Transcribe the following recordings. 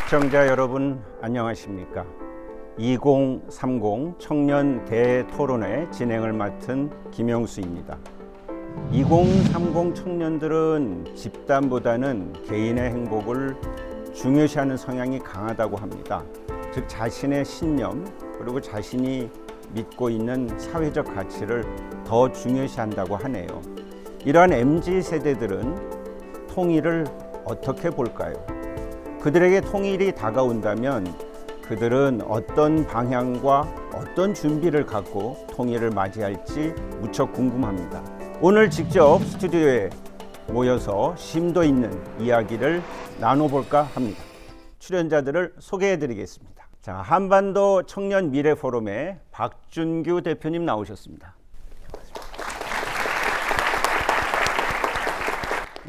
시청자 여러분 안녕하십니까? 2030 청년 대토론회 진행을 맡은 김영수입니다. 2030 청년들은 집단보다는 개인의 행복을 중요시하는 성향이 강하다고 합니다. 즉 자신의 신념 그리고 자신이 믿고 있는 사회적 가치를 더 중요시한다고 하네요. 이러한 MZ세대들은 통일을 어떻게 볼까요? 그들에게 통일이 다가온다면 그들은 어떤 방향과 어떤 준비를 갖고 통일을 맞이할지 무척 궁금합니다. 오늘 직접 스튜디오에 모여서 심도 있는 이야기를 나눠볼까 합니다. 출연자들을 소개해드리겠습니다. 자, 한반도 청년 미래 포럼의 박준규 대표님 나오셨습니다.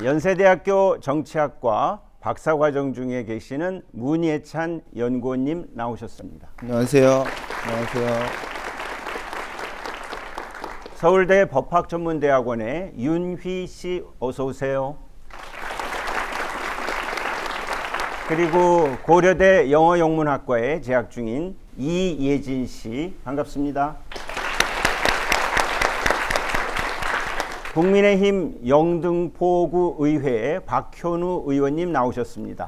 연세대학교 정치학과 박사과정 중에 계시는 문예찬 연구원님 나오셨습니다. 안녕하세요. 안녕하세요. 서울대 법학전문대학원의 윤휘 씨 어서 오세요. 그리고 고려대 영어영문학과에 재학 중인 이예진 씨 반갑습니다. 국민의힘 영등포구 의회의 박현우 의원님 나오셨습니다.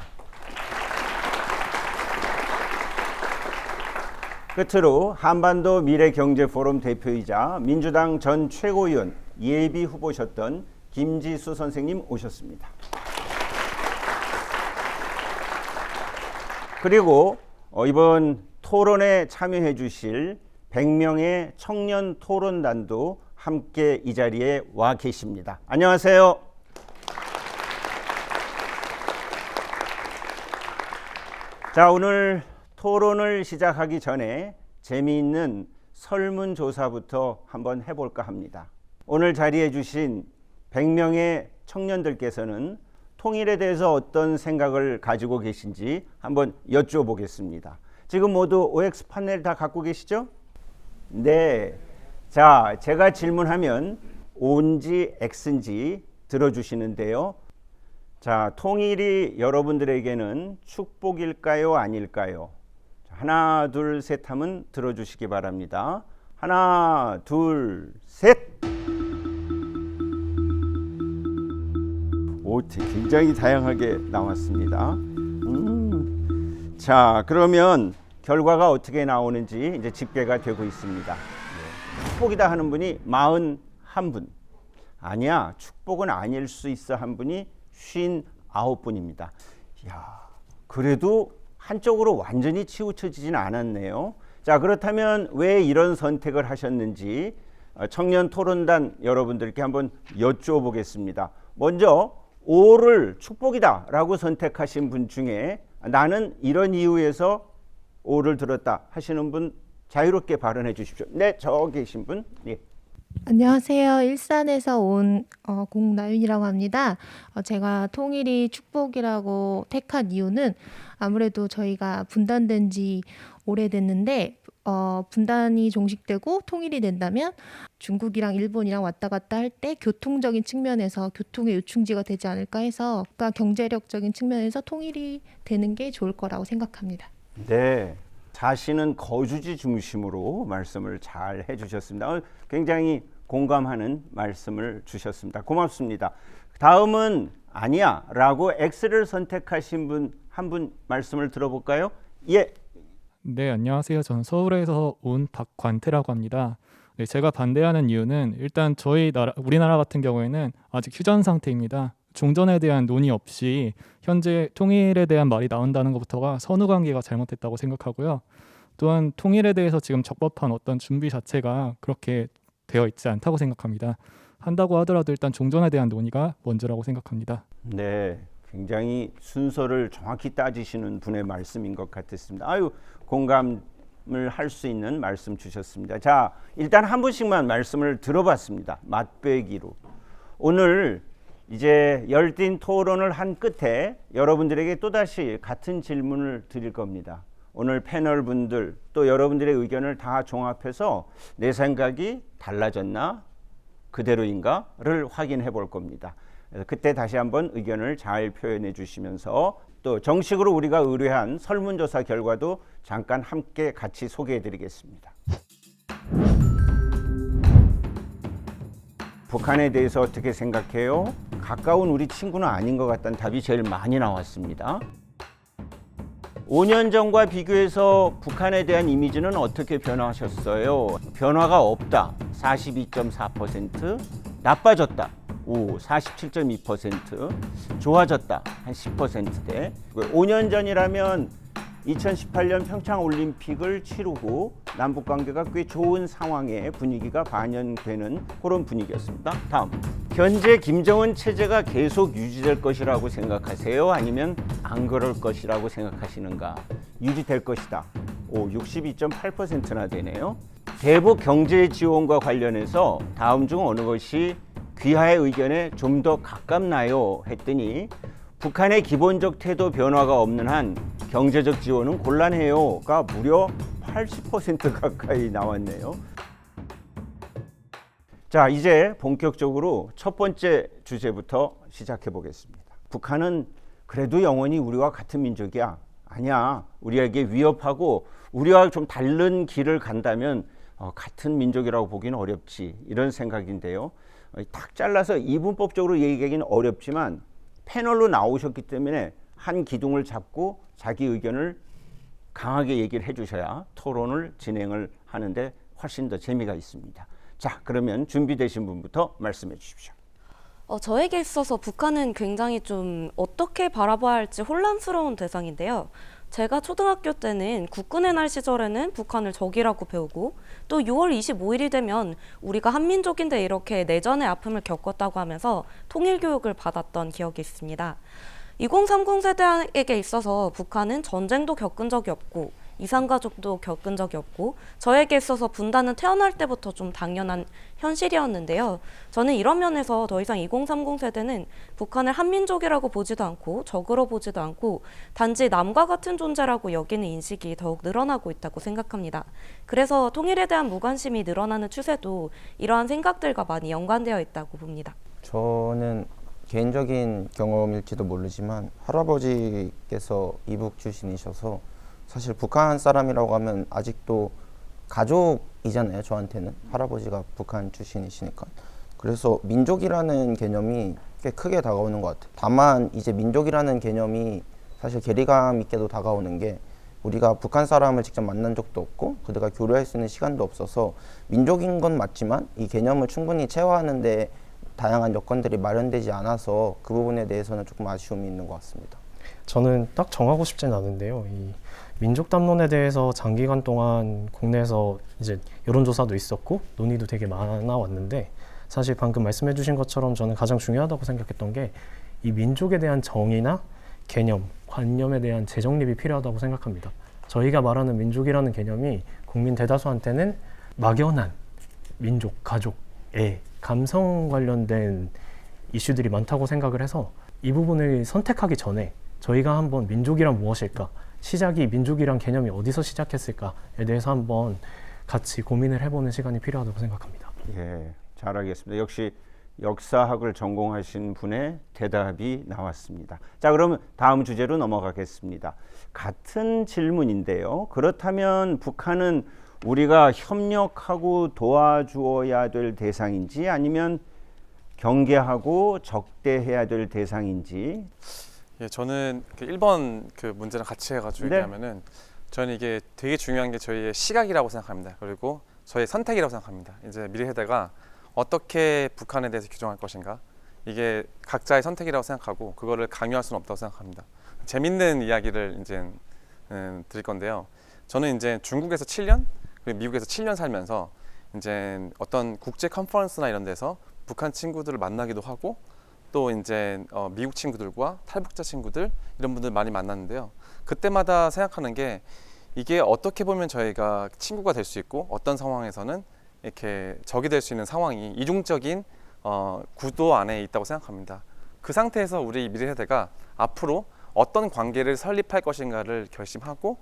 끝으로 한반도 미래경제포럼 대표이자 민주당 전 최고위원 예비 후보셨던 김지수 선생님 오셨습니다. 그리고 이번 토론에 참여해 주실 100명의 청년 토론단도 함께 이 자리에 와 계십니다. 안녕하세요. 자, 오늘 토론을 시작하기 전에 재미있는 설문조사부터 한번 해볼까 합니다. 오늘 자리해 주신 100명의 청년들께서는 통일에 대해서 어떤 생각을 가지고 계신지 한번 여쭤보겠습니다. 지금 모두 OX 판넬 다 갖고 계시죠? 네. 자, 제가 질문하면 O인지 X인지 들어주시는데요. 자, 통일이 여러분들에게는 축복일까요? 아닐까요? 하나, 둘, 셋 하면 들어주시기 바랍니다. 하나, 둘, 셋! 오, 굉장히 다양하게 나왔습니다. 자, 그러면 결과가 어떻게 나오는지 이제 집계가 되고 있습니다. 축복이다 하는 분이 41분. 아니야, 축복은 아닐 수 있어 한 분이 59분입니다. 야, 그래도 한쪽으로 완전히 치우쳐지진 않았네요. 자, 그렇다면 왜 이런 선택을 하셨는지 청년 토론단 여러분들께 한번 여쭤보겠습니다. 먼저 O를 축복이다 라고 선택하신 분 중에 나는 이런 이유에서 O를 들었다 하시는 분 자유롭게 발언해 주십시오. 네, 저 계신 분. 예. 안녕하세요. 일산에서 온 공나윤이라고 합니다. 제가 통일이 축복이라고 택한 이유는 아무래도 저희가 분단된 지 오래됐는데 분단이 종식되고 통일이 된다면 중국이랑 일본이랑 왔다 갔다 할 때 교통적인 측면에서 교통의 요충지가 되지 않을까 해서 그러니까 경제력적인 측면에서 통일이 되는 게 좋을 거라고 생각합니다. 네. 자신은 거주지 중심으로 말씀을 잘 해주셨습니다. 굉장히 공감하는 말씀을 주셨습니다. 고맙습니다. 다음은 아니야 라고 X를 선택하신 분 한 분 말씀을 들어볼까요? 예. 네, 안녕하세요. 저는 서울에서 온 박관태라고 합니다. 네, 제가 반대하는 이유는 일단 우리나라 같은 경우에는 아직 휴전 상태입니다. 종전에 대한 논의 없이 현재 통일에 대한 말이 나온다는 것부터가 선후관계가 잘못됐다고 생각하고요. 또한 통일에 대해서 지금 적법한 어떤 준비 자체가 그렇게 되어 있지 않다고 생각합니다. 한다고 하더라도 일단 종전에 대한 논의가 먼저라고 생각합니다. 네, 굉장히 순서를 정확히 따지시는 분의 말씀인 것 같았습니다. 아유, 공감을 할 수 있는 말씀 주셨습니다. 자, 일단 한 분씩만 말씀을 들어봤습니다. 맛배기로. 오늘 이제 열띤 토론을 한 끝에 여러분들에게 또다시 같은 질문을 드릴 겁니다. 오늘 패널 분들 또 여러분들의 의견을 다 종합해서 내 생각이 달라졌나? 그대로인가를 확인해 볼 겁니다. 그때 다시 한번 의견을 잘 표현해 주시면서 또 정식으로 우리가 의뢰한 설문조사 결과도 잠깐 함께 같이 소개해 드리겠습니다. 북한에 대해서 어떻게 생각해요? 가까운 우리 친구는 아닌 것 같다는 답이 제일 많이 나왔습니다. 5년 전과 비교해서 북한에 대한 이미지는 어떻게 변화하셨어요? 변화가 없다, 42.4%, 나빠졌다, 47.2%, 좋아졌다, 한 10%대. 5년 전이라면 2018년 평창올림픽을 치르고 남북관계가 꽤 좋은 상황의 분위기가 반영되는 그런 분위기였습니다. 다음, 현재 김정은 체제가 계속 유지될 것이라고 생각하세요? 아니면 안 그럴 것이라고 생각하시는가? 유지될 것이다. 62.8%나 되네요. 대북 경제 지원과 관련해서 다음 중 어느 것이 귀하의 의견에 좀 더 가깝나요? 했더니 북한의 기본적 태도 변화가 없는 한 경제적 지원은 곤란해요가 무려 80% 가까이 나왔네요. 자, 이제 본격적으로 첫 번째 주제부터 시작해 보겠습니다. 북한은 그래도 영원히 우리와 같은 민족이야. 아니야. 우리에게 위협하고 우리와 좀 다른 길을 간다면 같은 민족이라고 보기는 어렵지. 이런 생각인데요. 딱 잘라서 이분법적으로 얘기하기는 어렵지만 패널로 나오셨기 때문에 한 기둥을 잡고 자기 의견을 강하게 얘기를 해주셔야 토론을 진행을 하는데 훨씬 더 재미가 있습니다. 자, 그러면 준비되신 분부터 말씀해 주십시오. 저에게 있어서 북한은 굉장히 좀 어떻게 바라봐야 할지 혼란스러운 대상인데요. 제가 초등학교 때는 국군의 날 시절에는 북한을 적이라고 배우고 또 6월 25일이 되면 우리가 한민족인데 이렇게 내전의 아픔을 겪었다고 하면서 통일교육을 받았던 기억이 있습니다. 2030 세대에게 있어서 북한은 전쟁도 겪은 적이 없고 이산가족도 겪은 적이 없고 저에게 있어서 분단은 태어날 때부터 좀 당연한 현실이었는데요. 저는 이런 면에서 더 이상 2030 세대는 북한을 한민족이라고 보지도 않고 적으로 보지도 않고 단지 남과 같은 존재라고 여기는 인식이 더욱 늘어나고 있다고 생각합니다. 그래서 통일에 대한 무관심이 늘어나는 추세도 이러한 생각들과 많이 연관되어 있다고 봅니다. 저는 개인적인 경험일지도 모르지만 할아버지께서 이북 출신이셔서 사실 북한 사람이라고 하면 아직도 가족이잖아요. 저한테는 할아버지가 북한 출신이시니까. 그래서 민족이라는 개념이 꽤 크게 다가오는 것 같아요. 다만 이제 민족이라는 개념이 사실 괴리감 있게도 다가오는 게 우리가 북한 사람을 직접 만난 적도 없고 그들과 교류할 수 있는 시간도 없어서 민족인 건 맞지만 이 개념을 충분히 체화하는 데 다양한 여건들이 마련되지 않아서 그 부분에 대해서는 조금 아쉬움이 있는 것 같습니다. 저는 딱 정하고 싶진 않은데요. 이 민족 담론에 대해서 장기간 동안 국내에서 이제 여론조사도 있었고 논의도 되게 많아 왔는데 사실 방금 말씀해 주신 것처럼 저는 가장 중요하다고 생각했던 게 이 민족에 대한 정의나 개념, 관념에 대한 재정립이 필요하다고 생각합니다. 저희가 말하는 민족이라는 개념이 국민 대다수한테는 막연한 민족, 가족, 애, 감성 관련된 이슈들이 많다고 생각을 해서 이 부분을 선택하기 전에 저희가 한번 민족이란 무엇일까? 시작이 민족이란 개념이 어디서 시작했을까에 대해서 한번 같이 고민을 해보는 시간이 필요하다고 생각합니다. 예, 잘하겠습니다. 역시 역사학을 전공하신 분의 대답이 나왔습니다. 자, 그러면 다음 주제로 넘어가겠습니다. 같은 질문인데요. 그렇다면 북한은 우리가 협력하고 도와주어야 될 대상인지 아니면 경계하고 적대해야 될 대상인지. 예, 저는 그 1번 그 문제랑 같이 해가지고 네. 얘기하면은 저는 이게 되게 중요한 게 저희의 시각이라고 생각합니다. 그리고 저희의 선택이라고 생각합니다. 이제 미래 세대가 어떻게 북한에 대해서 규정할 것인가, 이게 각자의 선택이라고 생각하고 그거를 강요할 수는 없다고 생각합니다. 재밌는 이야기를 이제 드릴 건데요. 저는 이제 중국에서 7년 그리고 미국에서 7년 살면서 이제 어떤 국제 컨퍼런스나 이런 데서 북한 친구들을 만나기도 하고 또 이제 미국 친구들과 탈북자 친구들 이런 분들 많이 만났는데요. 그때마다 생각하는 게 이게 어떻게 보면 저희가 친구가 될 수 있고 어떤 상황에서는 이렇게 적이 될 수 있는 상황이 이중적인 구도 안에 있다고 생각합니다. 그 상태에서 우리 미래 세대가 앞으로 어떤 관계를 설립할 것인가를 결심하고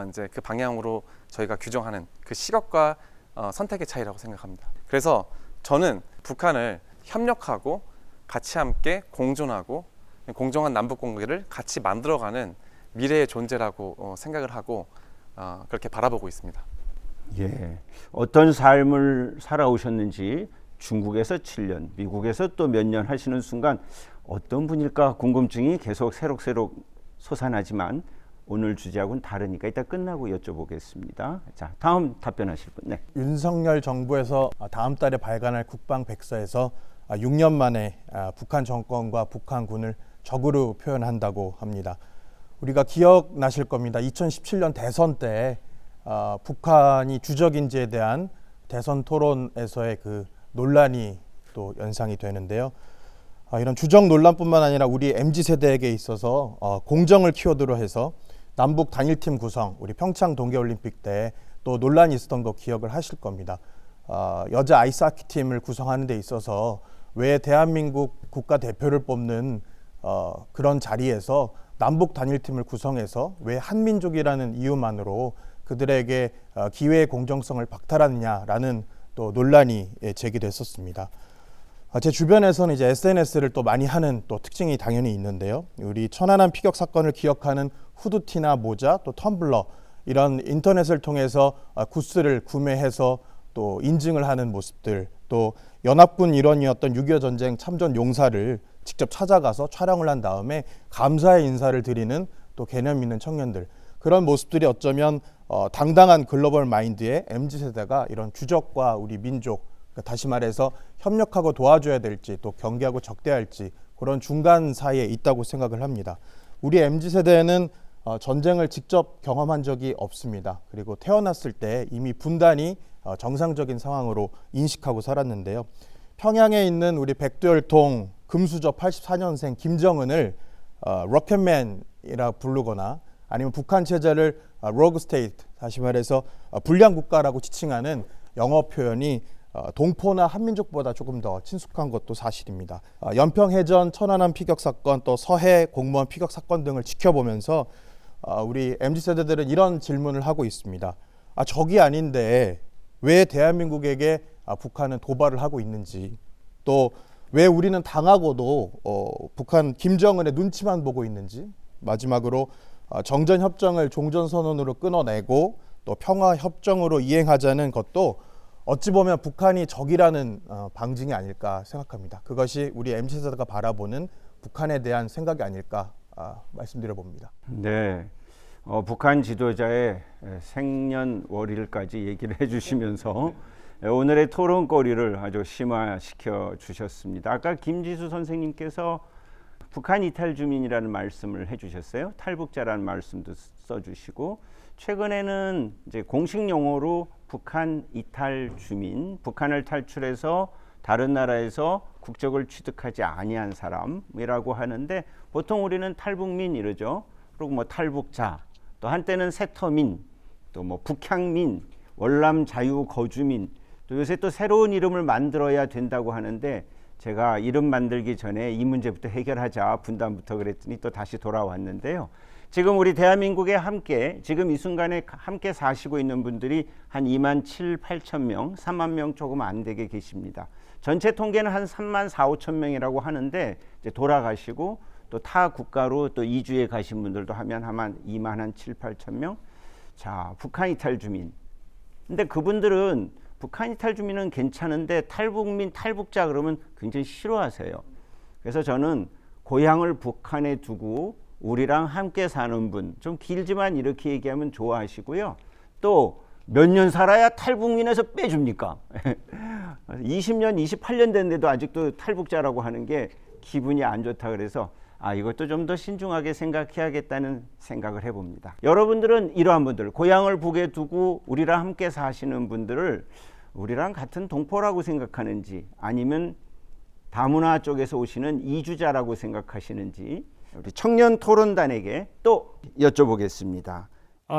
이제 그 방향으로 저희가 규정하는 그 시각과 선택의 차이라고 생각합니다. 그래서 저는 북한을 협력하고 같이 함께 공존하고 공정한 남북 관계를 같이 만들어가는 미래의 존재라고 생각을 하고 그렇게 바라보고 있습니다. 예, 어떤 삶을 살아오셨는지 중국에서 7년, 미국에서 또 몇 년 하시는 순간 어떤 분일까 궁금증이 계속 새록새록 솟아나지만 오늘 주제하고는 다르니까 이따 끝나고 여쭤보겠습니다. 자, 다음 답변하실 분. 네. 윤석열 정부에서 다음 달에 발간할 국방백서에서 6년 만에 북한 정권과 북한군을 적으로 표현한다고 합니다. 우리가 기억나실 겁니다. 2017년 대선 때 북한이 주적인지에 대한 대선 토론에서의 그 논란이 또 연상이 되는데요. 이런 주적 논란뿐만 아니라 우리 MZ세대에게 있어서 공정을 키워드로 해서 남북 단일팀 구성, 우리 평창 동계올림픽 때 또 논란이 있었던 거 기억을 하실 겁니다. 여자 아이스하키 팀을 구성하는 데 있어서 왜 대한민국 국가대표를 뽑는 그런 자리에서 남북 단일팀을 구성해서 왜 한민족이라는 이유만으로 그들에게 기회의 공정성을 박탈하느냐라는 또 논란이 제기됐었습니다. 제 주변에서는 이제 SNS를 또 많이 하는 또 특징이 당연히 있는데요. 우리 천안함 피격 사건을 기억하는 후드티나 모자, 또 텀블러 이런 인터넷을 통해서 구스를 구매해서 또 인증을 하는 모습들, 또 연합군 일원이었던 6.25 전쟁 참전 용사를 직접 찾아가서 촬영을 한 다음에 감사의 인사를 드리는 또 개념 있는 청년들, 그런 모습들이 어쩌면 당당한 글로벌 마인드의 MZ세대가 이런 주적과 우리 민족, 그러니까 다시 말해서 협력하고 도와줘야 될지 또 경계하고 적대할지 그런 중간 사이에 있다고 생각을 합니다. 우리 MZ세대는 전쟁을 직접 경험한 적이 없습니다. 그리고 태어났을 때 이미 분단이 정상적인 상황으로 인식하고 살았는데요. 평양에 있는 우리 백두혈통 금수저 84년생 김정은을 로켓맨이라 부르거나 아니면 북한 체제를 로그 스테이트, 다시 말해서 불량 국가라고 지칭하는 영어 표현이 동포나 한민족보다 조금 더 친숙한 것도 사실입니다. 연평해전 천안함 피격 사건, 또 서해 공무원 피격 사건 등을 지켜보면서 우리 MZ세대들은 이런 질문을 하고 있습니다. 적이 아닌데 왜 대한민국에게 북한은 도발을 하고 있는지, 또 왜 우리는 당하고도 북한 김정은의 눈치만 보고 있는지, 마지막으로 정전협정을 종전선언으로 끊어내고 또 평화협정으로 이행하자는 것도 어찌 보면 북한이 적이라는 방증이 아닐까 생각합니다. 그것이 우리 MZ세대가 바라보는 북한에 대한 생각이 아닐까 말씀드려봅니다. 네, 북한 지도자의 생년월일까지 얘기를 해주시면서 오늘의 토론거리를 아주 심화시켜 주셨습니다. 아까 김지수 선생님께서 북한 이탈 주민이라는 말씀을 해주셨어요. 탈북자라는 말씀도 써주시고, 최근에는 이제 공식 용어로 북한 이탈 주민, 북한을 탈출해서 다른 나라에서 국적을 취득하지 아니한 사람이라고 하는데, 보통 우리는 탈북민 이러죠. 그리고 뭐 탈북자, 또 한때는 세터민, 또 뭐 북향민, 월남 자유 거주민, 또 요새 또 새로운 이름을 만들어야 된다고 하는데, 제가 이름 만들기 전에 이 문제부터 해결하자, 분단부터 그랬더니 또 다시 돌아왔는데요. 지금 우리 대한민국에 함께 지금 이 순간에 함께 사시고 있는 분들이 한 2만 7, 8천 명, 3만 명 조금 안 되게 계십니다. 전체 통계는 한 3만 4, 5천 명이라고 하는데, 이제 돌아가시고 또 타 국가로 또 이주해 가신 분들도 하면 한 2만 한 7, 8천 명. 자, 북한 이탈 주민. 근데 그분들은 북한 이탈 주민은 괜찮은데 탈북민, 탈북자 그러면 굉장히 싫어하세요. 그래서 저는 고향을 북한에 두고 우리랑 함께 사는 분, 좀 길지만 이렇게 얘기하면 좋아하시고요. 또 몇 년 살아야 탈북민에서 빼줍니까? 20년, 28년 됐는데도 아직도 탈북자라고 하는 게 기분이 안 좋다 그래서 이것도 좀 더 신중하게 생각해야겠다는 생각을 해봅니다. 여러분들은 이러한 분들, 고향을 북에 두고 우리랑 함께 사시는 분들을 우리랑 같은 동포라고 생각하는지, 아니면 다문화 쪽에서 오시는 이주자라고 생각하시는지 우리 청년 토론단에게 또 여쭤보겠습니다.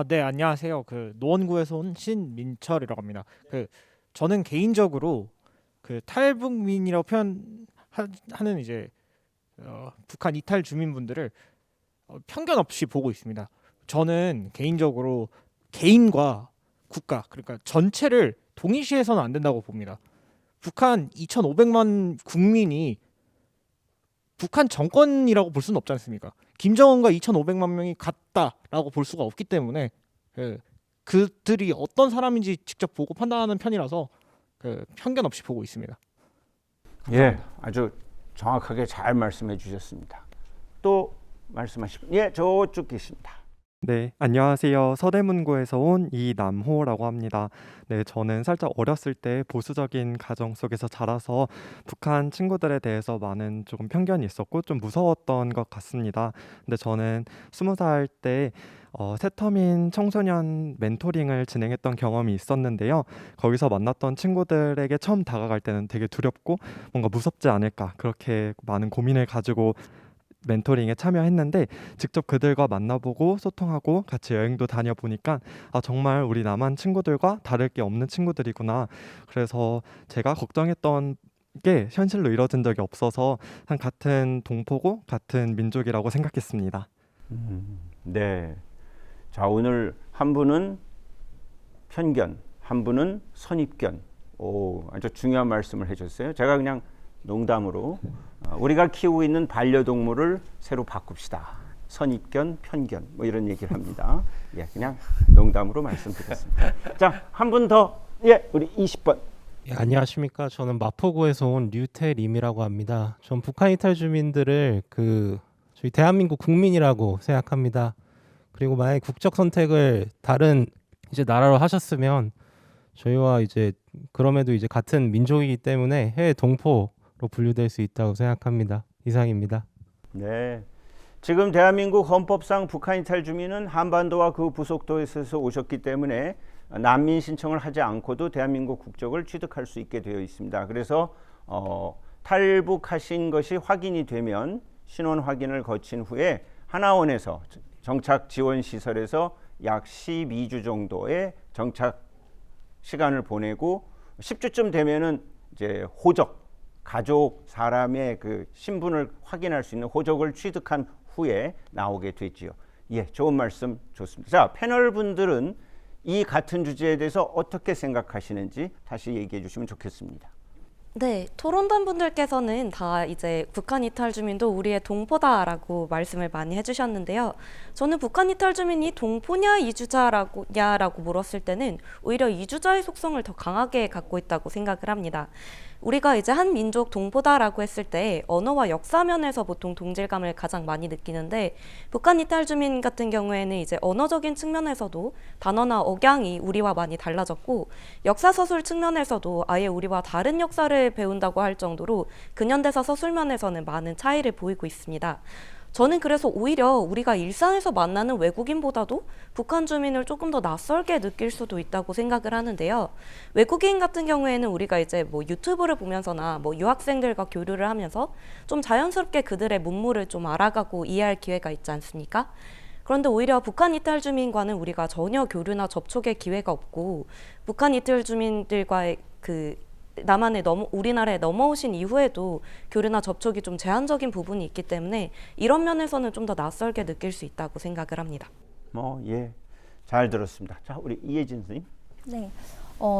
네, 안녕하세요. 노원구에서 온 신민철이라고 합니다. 저는 개인적으로 탈북민이라고 표현하는 이제 북한 이탈 주민분들을 편견 없이 보고 있습니다. 저는 개인적으로 개인과 국가, 그러니까 전체를 동일시해서는 안 된다고 봅니다. 북한 2,500만 국민이 북한 정권이라고 볼 수는 없지 않습니까? 김정은과 2,500만 명이 같다라고 볼 수가 없기 때문에 그들이 어떤 사람인지 직접 보고 판단하는 편이라서 편견 없이 보고 있습니다. 예, 아주 정확하게 잘 말씀해 주셨습니다. 또 말씀하시고, 예, 저쪽 계십니다. 네, 안녕하세요. 서대문구에서 온 이남호라고 합니다. 네, 저는 살짝 어렸을 때 보수적인 가정 속에서 자라서 북한 친구들에 대해서 많은 조금 편견이 있었고 좀 무서웠던 것 같습니다. 근데 저는 20살 때 새터민 청소년 멘토링을 진행했던 경험이 있었는데요. 거기서 만났던 친구들에게 처음 다가갈 때는 되게 두렵고 뭔가 무섭지 않을까 그렇게 많은 고민을 가지고 멘토링에 참여했는데 직접 그들과 만나보고 소통하고 같이 여행도 다녀보니까 정말 우리 남한 친구들과 다를 게 없는 친구들이구나. 그래서 제가 걱정했던 게 현실로 이뤄진 적이 없어서 한 같은 동포고 같은 민족이라고 생각했습니다. 네. 자, 오늘 한 분은 편견, 한 분은 선입견. 오, 아주 중요한 말씀을 해줬어요. 제가 그냥 농담으로 우리가 키우고 있는 반려동물을 새로 바꿉시다. 선입견, 편견 뭐 이런 얘기를 합니다. 예, 그냥 농담으로 말씀드렸습니다. 자, 한 분 더. 예, 우리 20번. 예, 안녕하십니까. 저는 마포구에서 온 류태림이라고 합니다. 전 북한 이탈 주민들을 저희 대한민국 국민이라고 생각합니다. 그리고 만약에 국적 선택을 다른 이제 나라로 하셨으면 저희와 이제 그럼에도 이제 같은 민족이기 때문에 해외 동포로 분류될 수 있다고 생각합니다. 이상입니다. 네. 지금 대한민국 헌법상 북한 이탈 주민은 한반도와 그 부속도에서 오셨기 때문에 난민 신청을 하지 않고도 대한민국 국적을 취득할 수 있게 되어 있습니다. 그래서 탈북하신 것이 확인이 되면 신원 확인을 거친 후에 하나원에서 정착 지원 시설에서 약 12주 정도의 정착 시간을 보내고 10주쯤 되면은 이제 호적, 가족, 사람의 그 신분을 확인할 수 있는 호적을 취득한 후에 나오게 되지요. 예, 좋은 말씀 좋습니다. 자, 패널 분들은 이 같은 주제에 대해서 어떻게 생각하시는지 다시 얘기해 주시면 좋겠습니다. 네, 토론단 분들께서는 다 이제 북한 이탈 주민도 우리의 동포다라고 말씀을 많이 해주셨는데요. 저는 북한 이탈 주민이 동포냐 이주자라고 물었을 때는 오히려 이주자의 속성을 더 강하게 갖고 있다고 생각을 합니다. 우리가 이제 한 민족 동포다라고 했을 때 언어와 역사 면에서 보통 동질감을 가장 많이 느끼는데 북한 이탈 주민 같은 경우에는 이제 언어적인 측면에서도 단어나 억양이 우리와 많이 달라졌고 역사 서술 측면에서도 아예 우리와 다른 역사를 배운다고 할 정도로 근현대사 서술면에서는 많은 차이를 보이고 있습니다. 저는 그래서 오히려 우리가 일상에서 만나는 외국인보다도 북한 주민을 조금 더 낯설게 느낄 수도 있다고 생각을 하는데요. 외국인 같은 경우에는 우리가 이제 뭐 유튜브를 보면서나 뭐 유학생들과 교류를 하면서 좀 자연스럽게 그들의 문물을 좀 알아가고 이해할 기회가 있지 않습니까? 그런데 오히려 북한 이탈 주민과는 우리가 전혀 교류나 접촉의 기회가 없고 북한 이탈 주민들과의 우리나라에 넘어오신 이후에도 교류나 접촉이 좀 제한적인 부분이 있기 때문에 이런 면에서는 좀 더 낯설게 느낄 수 있다고 생각을 합니다. 예, 잘 들었습니다. 자, 우리 이혜진 선생님. 네.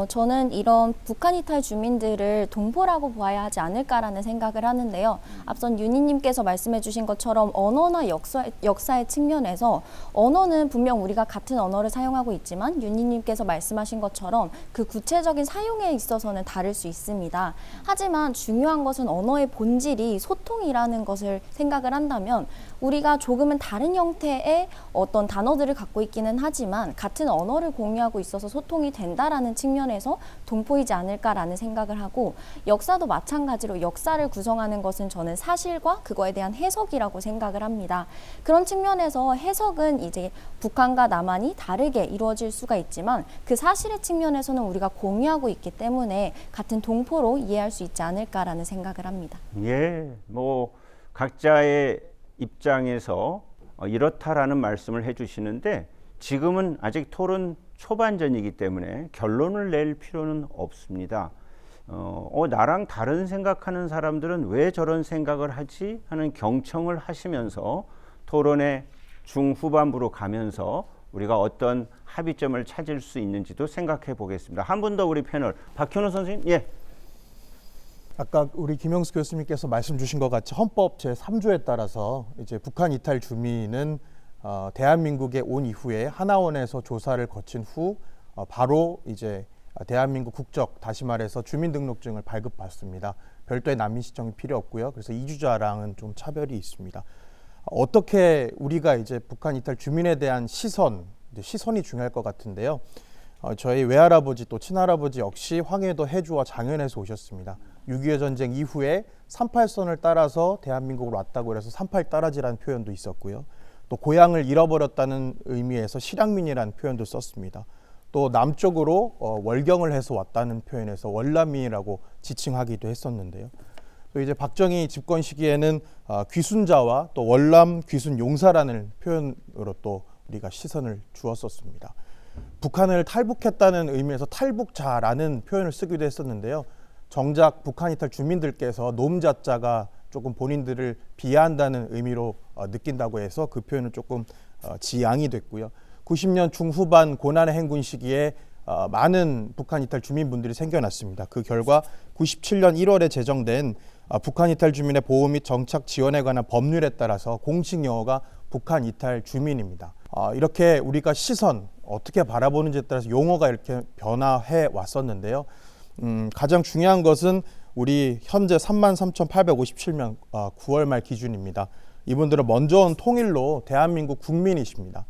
저는 이런 북한 이탈 주민들을 동포라고 봐야 하지 않을까라는 생각을 하는데요. 앞선 윤희님께서 말씀해 주신 것처럼 언어나 역사의 측면에서 언어는 분명 우리가 같은 언어를 사용하고 있지만 윤희님께서 말씀하신 것처럼 그 구체적인 사용에 있어서는 다를 수 있습니다. 하지만 중요한 것은 언어의 본질이 소통이라는 것을 생각을 한다면 우리가 조금은 다른 형태의 어떤 단어들을 갖고 있기는 하지만 같은 언어를 공유하고 있어서 소통이 된다라는 측면에서 동포이지 않을까라는 생각을 하고 역사도 마찬가지로 역사를 구성하는 것은 저는 사실과 그거에 대한 해석이라고 생각을 합니다. 그런 측면에서 해석은 이제 북한과 남한이 다르게 이루어질 수가 있지만 그 사실의 측면에서는 우리가 공유하고 있기 때문에 같은 동포로 이해할 수 있지 않을까라는 생각을 합니다. 예, 각자의 입장에서 이렇다라는 말씀을 해주시는데 지금은 아직 토론 초반전이기 때문에 결론을 낼 필요는 없습니다. 나랑 다른 생각하는 사람들은 왜 저런 생각을 하지 하는 경청을 하시면서 토론의 중후반부로 가면서 우리가 어떤 합의점을 찾을 수 있는지도 생각해 보겠습니다. 한 분 더 우리 패널 박현우 선생님. 예. 아까 우리 김영수 교수님께서 말씀 주신 것 같이 헌법 제3조에 따라서 이제 북한 이탈 주민은 대한민국에 온 이후에 하나원에서 조사를 거친 후 바로 이제 대한민국 국적, 다시 말해서 주민등록증을 발급받습니다. 별도의 난민 신청이 필요 없고요. 그래서 이주자랑은 좀 차별이 있습니다. 어떻게 우리가 이제 북한 이탈 주민에 대한 시선이 중요할 것 같은데요. 저희 외할아버지 또 친할아버지 역시 황해도 해주와 장현에서 오셨습니다. 6.25 전쟁 이후에 38선을 따라서 대한민국으로 왔다고 해서 38 따라지라는 표현도 있었고요. 또 고향을 잃어버렸다는 의미에서 실향민이라는 표현도 썼습니다. 또 남쪽으로 월경을 해서 왔다는 표현에서 월남민이라고 지칭하기도 했었는데요. 또 이제 박정희 집권 시기에는 귀순자와 또 월남 귀순 용사라는 표현으로 또 우리가 시선을 주었었습니다. 북한을 탈북했다는 의미에서 탈북자라는 표현을 쓰기도 했었는데요. 정작 북한 이탈 주민들께서 놈자자가 조금 본인들을 비하한다는 의미로 느낀다고 해서 그 표현은 조금 지양이 됐고요. 90년 중후반 고난의 행군 시기에 많은 북한 이탈 주민분들이 생겨났습니다. 그 결과 97년 1월에 제정된 북한 이탈 주민의 보호 및 정착 지원에 관한 법률에 따라서 공식 용어가 북한 이탈 주민입니다. 이렇게 우리가 시선 어떻게 바라보는지에 따라서 용어가 이렇게 변화해 왔었는데요. 가장 중요한 것은 우리 현재 33,857명 9월 말 기준입니다. 이분들은 먼저 온 통일로 대한민국 국민이십니다.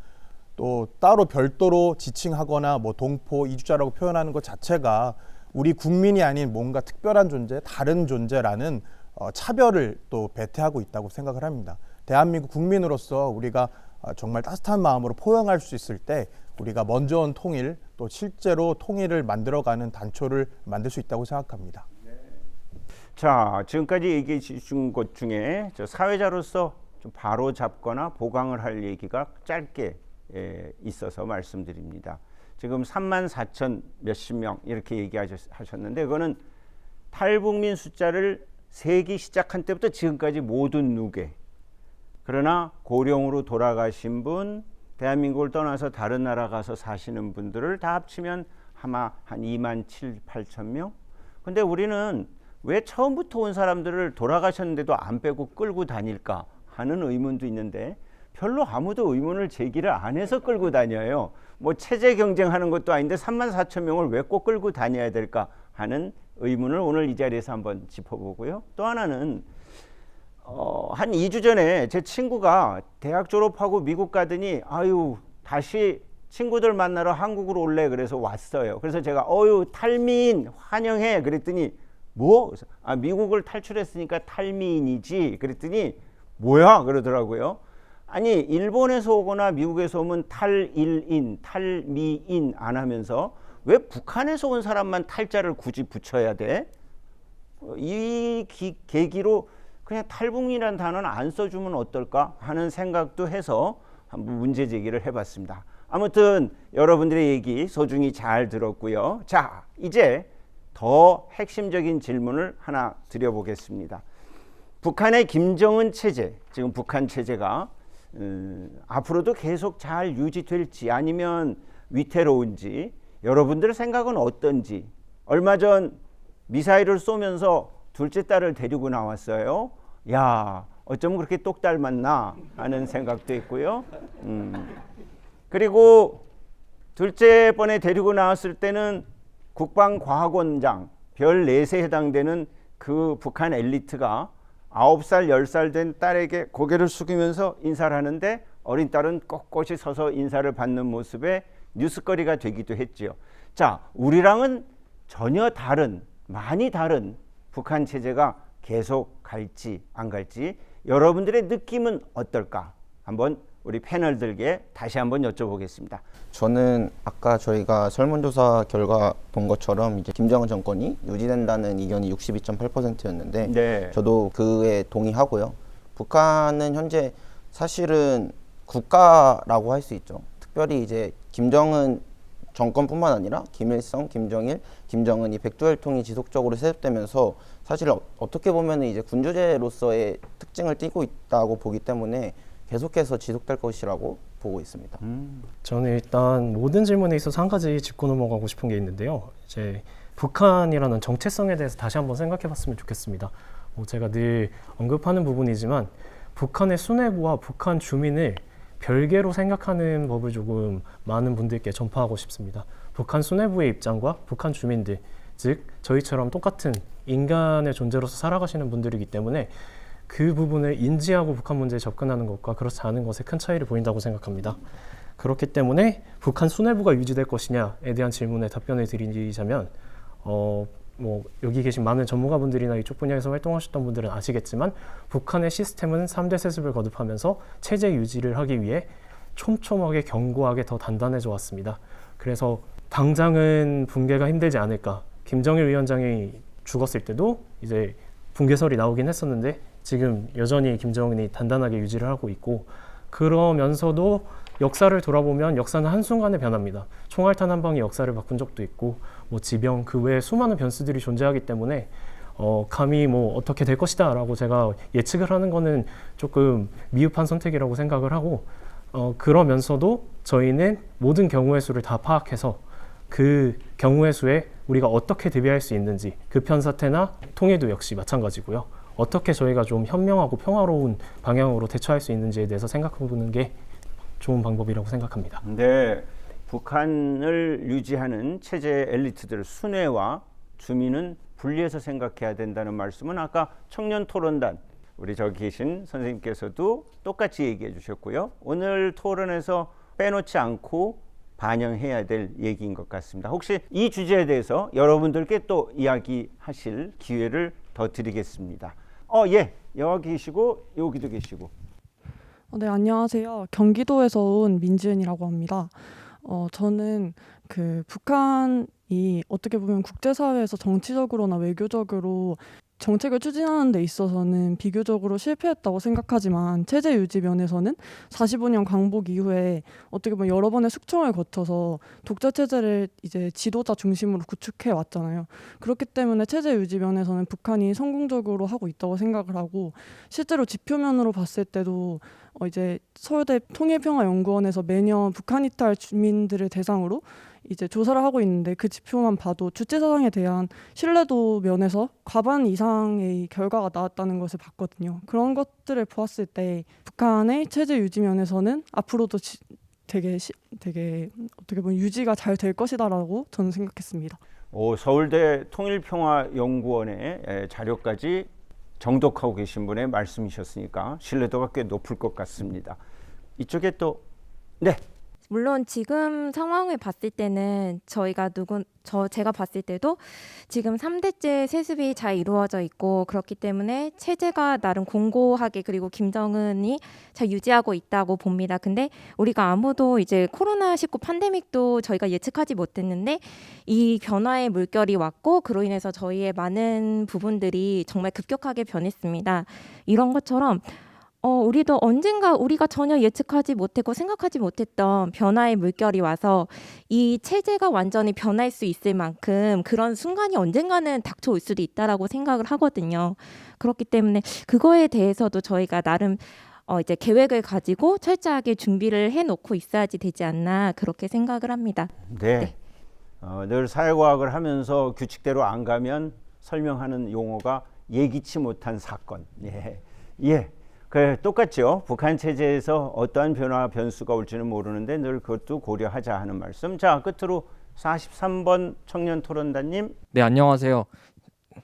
또 따로 별도로 지칭하거나 뭐 동포, 이주자라고 표현하는 것 자체가 우리 국민이 아닌 뭔가 특별한 존재, 다른 존재라는 차별을 또 배태하고 있다고 생각을 합니다. 대한민국 국민으로서 우리가 정말 따뜻한 마음으로 포용할 수 있을 때 우리가 먼저 온 통일, 또 실제로 통일을 만들어가는 단초를 만들 수 있다고 생각합니다. 자, 지금까지 얘기해 주신 것 중에 저 사회자로서 좀 바로 잡거나 보강을 할 얘기가 짧게 있어서 말씀드립니다. 지금 34,000 몇십 명 이렇게 얘기하셨는데 그거는 탈북민 숫자를 세기 시작한 때부터 지금까지 모든 누계, 그러나 고령으로 돌아가신 분, 대한민국을 떠나서 다른 나라 가서 사시는 분들을 다 합치면 아마 한 2만 7, 8천 명? 근데 우리는 왜 처음부터 온 사람들을 돌아가셨는데도 안 빼고 끌고 다닐까 하는 의문도 있는데 별로 아무도 의문을 제기를 안 해서 끌고 다녀요. 뭐 체제 경쟁하는 것도 아닌데 3만 4천 명을 왜 꼭 끌고 다녀야 될까 하는 의문을 오늘 이 자리에서 한번 짚어보고요. 또 하나는 한 2주 전에 제 친구가 대학 졸업하고 미국 가더니 아유 다시 친구들 만나러 한국으로 올래 그래서 왔어요. 그래서 제가 어유 탈미인 환영해 그랬더니 뭐? 미국을 탈출했으니까 탈미인이지 그랬더니 뭐야 그러더라고요. 아니 일본에서 오거나 미국에서 오면 탈일인, 탈미인 안 하면서 왜 북한에서 온 사람만 탈자를 굳이 붙여야 돼? 이 계기로 그냥 탈북민이라는 단어는 안 써주면 어떨까 하는 생각도 해서 한번 문제 제기를 해봤습니다. 아무튼 여러분들의 얘기 소중히 잘 들었고요. 자, 이제 더 핵심적인 질문을 하나 드려보겠습니다. 북한의 김정은 체제, 지금 북한 체제가 앞으로도 계속 잘 유지될지 아니면 위태로운지 여러분들의 생각은 어떤지. 얼마 전 미사일을 쏘면서 둘째 딸을 데리고 나왔어요. 야, 어쩌면 그렇게 똑 닮았나 하는 생각도 있고요. 그리고 둘째 번에 데리고 나왔을 때는 국방과학원장 별 4세 해당되는 그 북한 엘리트가 9살, 10살 된 딸에게 고개를 숙이면서 인사를 하는데 어린 딸은 꼿꼿이 서서 인사를 받는 모습에 뉴스거리가 되기도 했지요. 자, 우리랑은 전혀 다른, 많이 다른 북한 체제가 계속 갈지 안 갈지 여러분들의 느낌은 어떨까? 한번 우리 패널들께 다시 한번 여쭤보겠습니다. 저는 아까 저희가 설문조사 결과 본 것처럼 이제 김정은 정권이 유지된다는 의견이 62.8%였는데 네. 저도 그에 동의하고요. 북한은 현재 사실은 국가라고 할 수 있죠. 특별히 이제 김정은 정권뿐만 아니라 김일성, 김정일, 김정은이 백두혈통이 지속적으로 세습되면서 사실 어떻게 보면 이제 군주제로서의 특징을 띠고 있다고 보기 때문에 계속해서 지속될 것이라고 보고 있습니다. 저는 일단 모든 질문에 있어서 한 가지 짚고 넘어가고 싶은 게 있는데요. 이제 북한이라는 정체성에 대해서 다시 한번 생각해봤으면 좋겠습니다. 제가 늘 언급하는 부분이지만 북한의 수뇌부와 북한 주민을 별개로 생각하는 법을 조금 많은 분들께 전파하고 싶습니다. 북한 수뇌부의 입장과 북한 주민들, 즉 저희처럼 똑같은 인간의 존재로서 살아가시는 분들이기 때문에 그 부분을 인지하고 북한 문제에 접근하는 것과 그렇지 않은 것에 큰 차이를 보인다고 생각합니다. 그렇기 때문에 북한 수뇌부가 유지될 것이냐에 대한 질문에 답변을 드리자면 여기 계신 많은 전문가분들이나 이쪽 분야에서 활동하셨던 분들은 아시겠지만 북한의 시스템은 3대 세습을 거듭하면서 체제 유지를 하기 위해 촘촘하게 견고하게 더 단단해져 왔습니다. 그래서 당장은 붕괴가 힘들지 않을까. 김정일 위원장이 죽었을 때도 이제 붕괴설이 나오긴 했었는데 지금 여전히 김정은이 단단하게 유지를 하고 있고, 그러면서도 역사를 돌아보면 역사는 한순간에 변합니다. 총알탄 한 방이 역사를 바꾼 적도 있고 지병 그 외에 수많은 변수들이 존재하기 때문에 감히 어떻게 될 것이다 라고 제가 예측을 하는 거는 조금 미흡한 선택이라고 생각을 하고, 그러면서도 저희는 모든 경우의 수를 다 파악해서 그 경우의 수에 우리가 어떻게 대비할 수 있는지, 급현 사태나 통일도 역시 마찬가지고요. 어떻게 저희가 좀 현명하고 평화로운 방향으로 대처할 수 있는지에 대해서 생각해보는 게 좋은 방법이라고 생각합니다. 네, 북한을 유지하는 체제 엘리트들 순회와 주민은 분리해서 생각해야 된다는 말씀은 아까 청년 토론단 우리 저기 계신 선생님께서도 똑같이 얘기해 주셨고요. 오늘 토론에서 빼놓지 않고 반영해야 될 얘기인 것 같습니다. 혹시 이 주제에 대해서 여러분들께 또 이야기하실 기회를 더 드리겠습니다. 예, 여기 계시고 여기도 계시고. 네, 안녕하세요. 경기도에서 온 민지은이라고 합니다. 저는 북한이 어떻게 보면 국제사회에서 정치적으로나 외교적으로 정책을 추진하는 데 있어서는 비교적으로 실패했다고 생각하지만 체제 유지 면에서는 45년 광복 이후에 어떻게 보면 여러 번의 숙청을 거쳐서 독재 체제를 이제 지도자 중심으로 구축해 왔잖아요. 그렇기 때문에 체제 유지 면에서는 북한이 성공적으로 하고 있다고 생각을 하고, 실제로 지표면으로 봤을 때도 이제 서울대 통일평화연구원에서 매년 북한 이탈 주민들을 대상으로 이제 조사를 하고 있는데, 그 지표만 봐도 주체 사상에 대한 신뢰도 면에서 과반 이상의 결과가 나왔다는 것을 봤거든요. 그런 것들을 보았을 때 북한의 체제 유지 면에서는 앞으로도 되게 어떻게 보면 유지가 잘 될 것이다라고 저는 생각했습니다. 서울대 통일평화연구원의 자료까지 정독하고 계신 분의 말씀이셨으니까 신뢰도가 꽤 높을 것 같습니다. 이쪽에 또 네. 물론 지금 상황을 봤을 때는 제가 봤을 때도 지금 3대째 세습이 잘 이루어져 있고 그렇기 때문에 체제가 나름 공고하게, 그리고 김정은이 잘 유지하고 있다고 봅니다. 근데 우리가 아무도 이제 코로나19 팬데믹도 저희가 예측하지 못했는데 이 변화의 물결이 왔고 그로 인해서 저희의 많은 부분들이 정말 급격하게 변했습니다. 이런 것처럼 우리도 언젠가 우리가 전혀 예측하지 못했고 생각하지 못했던 변화의 물결이 와서 이 체제가 완전히 변할 수 있을 만큼 그런 순간이 언젠가는 닥쳐올 수도 있다라고 생각을 하거든요. 그렇기 때문에 그거에 대해서도 저희가 나름 이제 계획을 가지고 철저하게 준비를 해놓고 있어야지 되지 않나 그렇게 생각을 합니다. 네. 늘 사회과학을 하면서 규칙대로 안 가면 설명하는 용어가 예기치 못한 사건. 예. 똑같죠. 북한 체제에서 어떠한 변화 변수가 올지는 모르는데 늘 그것도 고려하자 하는 말씀. 자, 끝으로 43번 청년 토론단님. 네, 안녕하세요.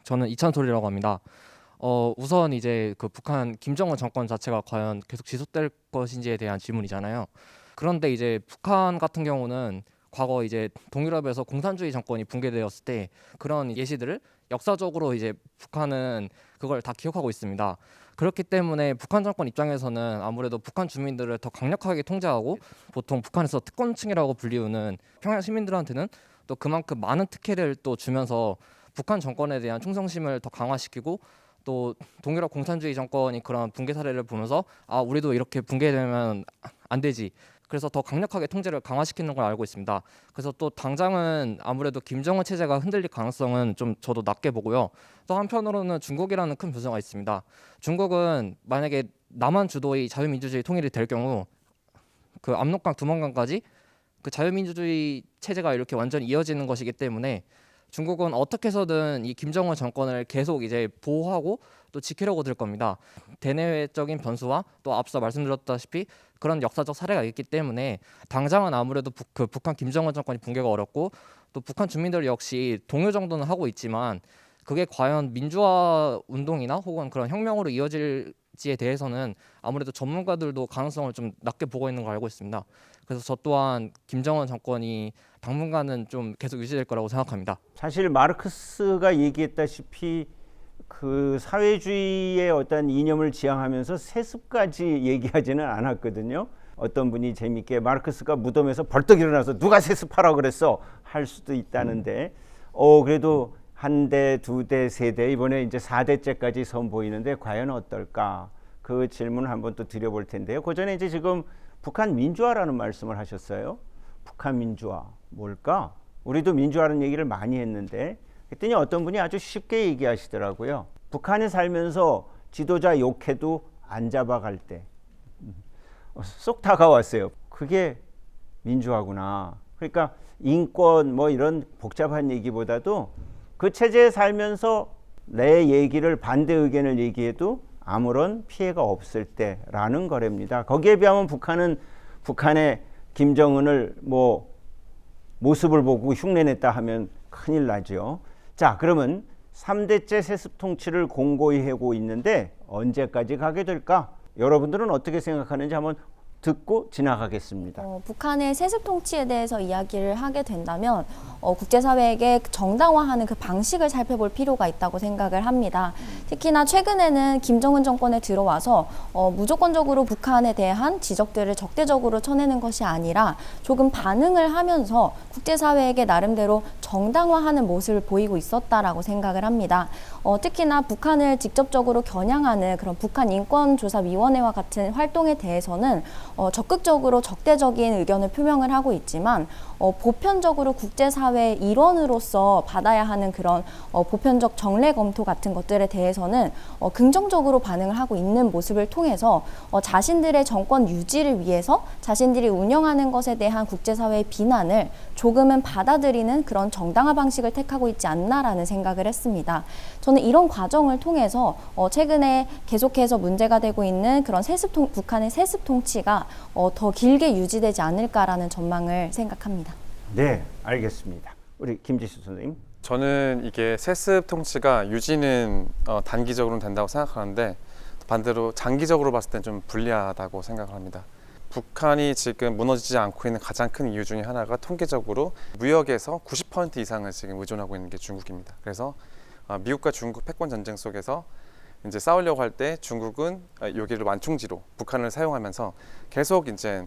저는 이찬솔이라고 합니다. 우선 이제 북한 김정은 정권 자체가 과연 계속 지속될 것인지에 대한 질문이잖아요. 그런데 이제 북한 같은 경우는 과거 이제 동유럽에서 공산주의 정권이 붕괴되었을 때 그런 예시들을 역사적으로 이제 북한은 그걸 다 기억하고 있습니다. 그렇기 때문에 북한 정권 입장에서는 아무래도 북한 주민들을 더 강력하게 통제하고, 보통 북한에서 특권층이라고 불리우는 평양 시민들한테는 또 그만큼 많은 특혜를 또 주면서 북한 정권에 대한 충성심을 더 강화시키고, 또 동유럽 공산주의 정권이 그런 붕괴 사례를 보면서 우리도 이렇게 붕괴되면 안 되지. 그래서 더 강력하게 통제를 강화시키는 걸 알고 있습니다. 그래서 또 당장은 아무래도 김정은 체제가 흔들릴 가능성은 좀 저도 낮게 보고요. 또 한편으로는 중국이라는 큰 변수가 있습니다. 중국은 만약에 남한 주도의 자유민주주의 통일이 될 경우 그 압록강 두만강까지 그 자유민주주의 체제가 이렇게 완전히 이어지는 것이기 때문에 중국은 어떻게 해서든 이 김정은 정권을 계속 이제 보호하고 또 지키려고 들 겁니다. 대내외적인 변수와 또 앞서 말씀드렸다시피 그런 역사적 사례가 있기 때문에 당장은 아무래도 북한 김정은 정권이 붕괴가 어렵고 또 북한 주민들 역시 동요 정도는 하고 있지만 그게 과연 민주화 운동이나 혹은 그런 혁명으로 이어질지에 대해서는 아무래도 전문가들도 가능성을 좀 낮게 보고 있는 걸 알고 있습니다. 그래서 저 또한 김정은 정권이 당분간은 좀 계속 유지될 거라고 생각합니다. 사실 마르크스가 얘기했다시피 그 사회주의의 어떤 이념을 지향하면서 세습까지 얘기하지는 않았거든요. 어떤 분이 재밌게 마르크스가 무덤에서 벌떡 일어나서 누가 세습하라고 그랬어 할 수도 있다는데 그래도 한 대, 두 대, 세 대 이번에 이제 4대째까지 선보이는데 과연 어떨까? 그 질문을 한번 또 드려볼 텐데요. 그 전에 이제 지금 북한 민주화라는 말씀을 하셨어요. 북한 민주화 뭘까? 우리도 민주화라는 얘기를 많이 했는데 그랬더니 어떤 분이 아주 쉽게 얘기하시더라고요. 북한에 살면서 지도자 욕해도 안 잡아갈 때 쏙 다가왔어요. 그게 민주화구나. 그러니까 인권 뭐 이런 복잡한 얘기보다도 그 체제에 살면서 내 얘기를 반대 의견을 얘기해도 아무런 피해가 없을 때라는 거랍니다. 거기에 비하면 북한은 북한의 김정은을 뭐 모습을 보고 흉내냈다 하면 큰일 나죠. 자, 그러면 3대째 세습 통치를 공고히 하고 있는데 언제까지 가게 될까? 여러분들은 어떻게 생각하는지 한번 듣고 지나가겠습니다. 북한의 세습 통치에 대해서 이야기를 하게 된다면 국제사회에게 정당화하는 그 방식을 살펴볼 필요가 있다고 생각을 합니다. 특히나 최근에는 김정은 정권에 들어와서 무조건적으로 북한에 대한 지적들을 적대적으로 쳐내는 것이 아니라 조금 반응을 하면서 국제사회에게 나름대로 정당화하는 모습을 보이고 있었다라고 생각을 합니다. 특히나 북한을 직접적으로 겨냥하는 그런 북한인권조사위원회와 같은 활동에 대해서는 적극적으로 적대적인 의견을 표명을 하고 있지만 보편적으로 국제사회의 일원으로서 받아야 하는 그런 보편적 정례 검토 같은 것들에 대해서는 긍정적으로 반응을 하고 있는 모습을 통해서 자신들의 정권 유지를 위해서 자신들이 운영하는 것에 대한 국제사회의 비난을 조금은 받아들이는 그런 정당화 방식을 택하고 있지 않나라는 생각을 했습니다. 저는 이런 과정을 통해서 최근에 계속해서 문제가 되고 있는 그런 북한의 세습 통치가 더 길게 유지되지 않을까라는 전망을 생각합니다. 네, 알겠습니다. 우리 김지수 선생님. 저는 이게 세습 통치가 유지는 단기적으로는 된다고 생각하는데 반대로 장기적으로 봤을 땐 좀 불리하다고 생각을 합니다. 북한이 지금 무너지지 않고 있는 가장 큰 이유 중에 하나가 통계적으로 무역에서 90% 이상을 지금 의존하고 있는 게 중국입니다. 그래서 미국과 중국 패권 전쟁 속에서 이제 싸우려고 할 때 중국은 여기를 완충지로 북한을 사용하면서 계속 이제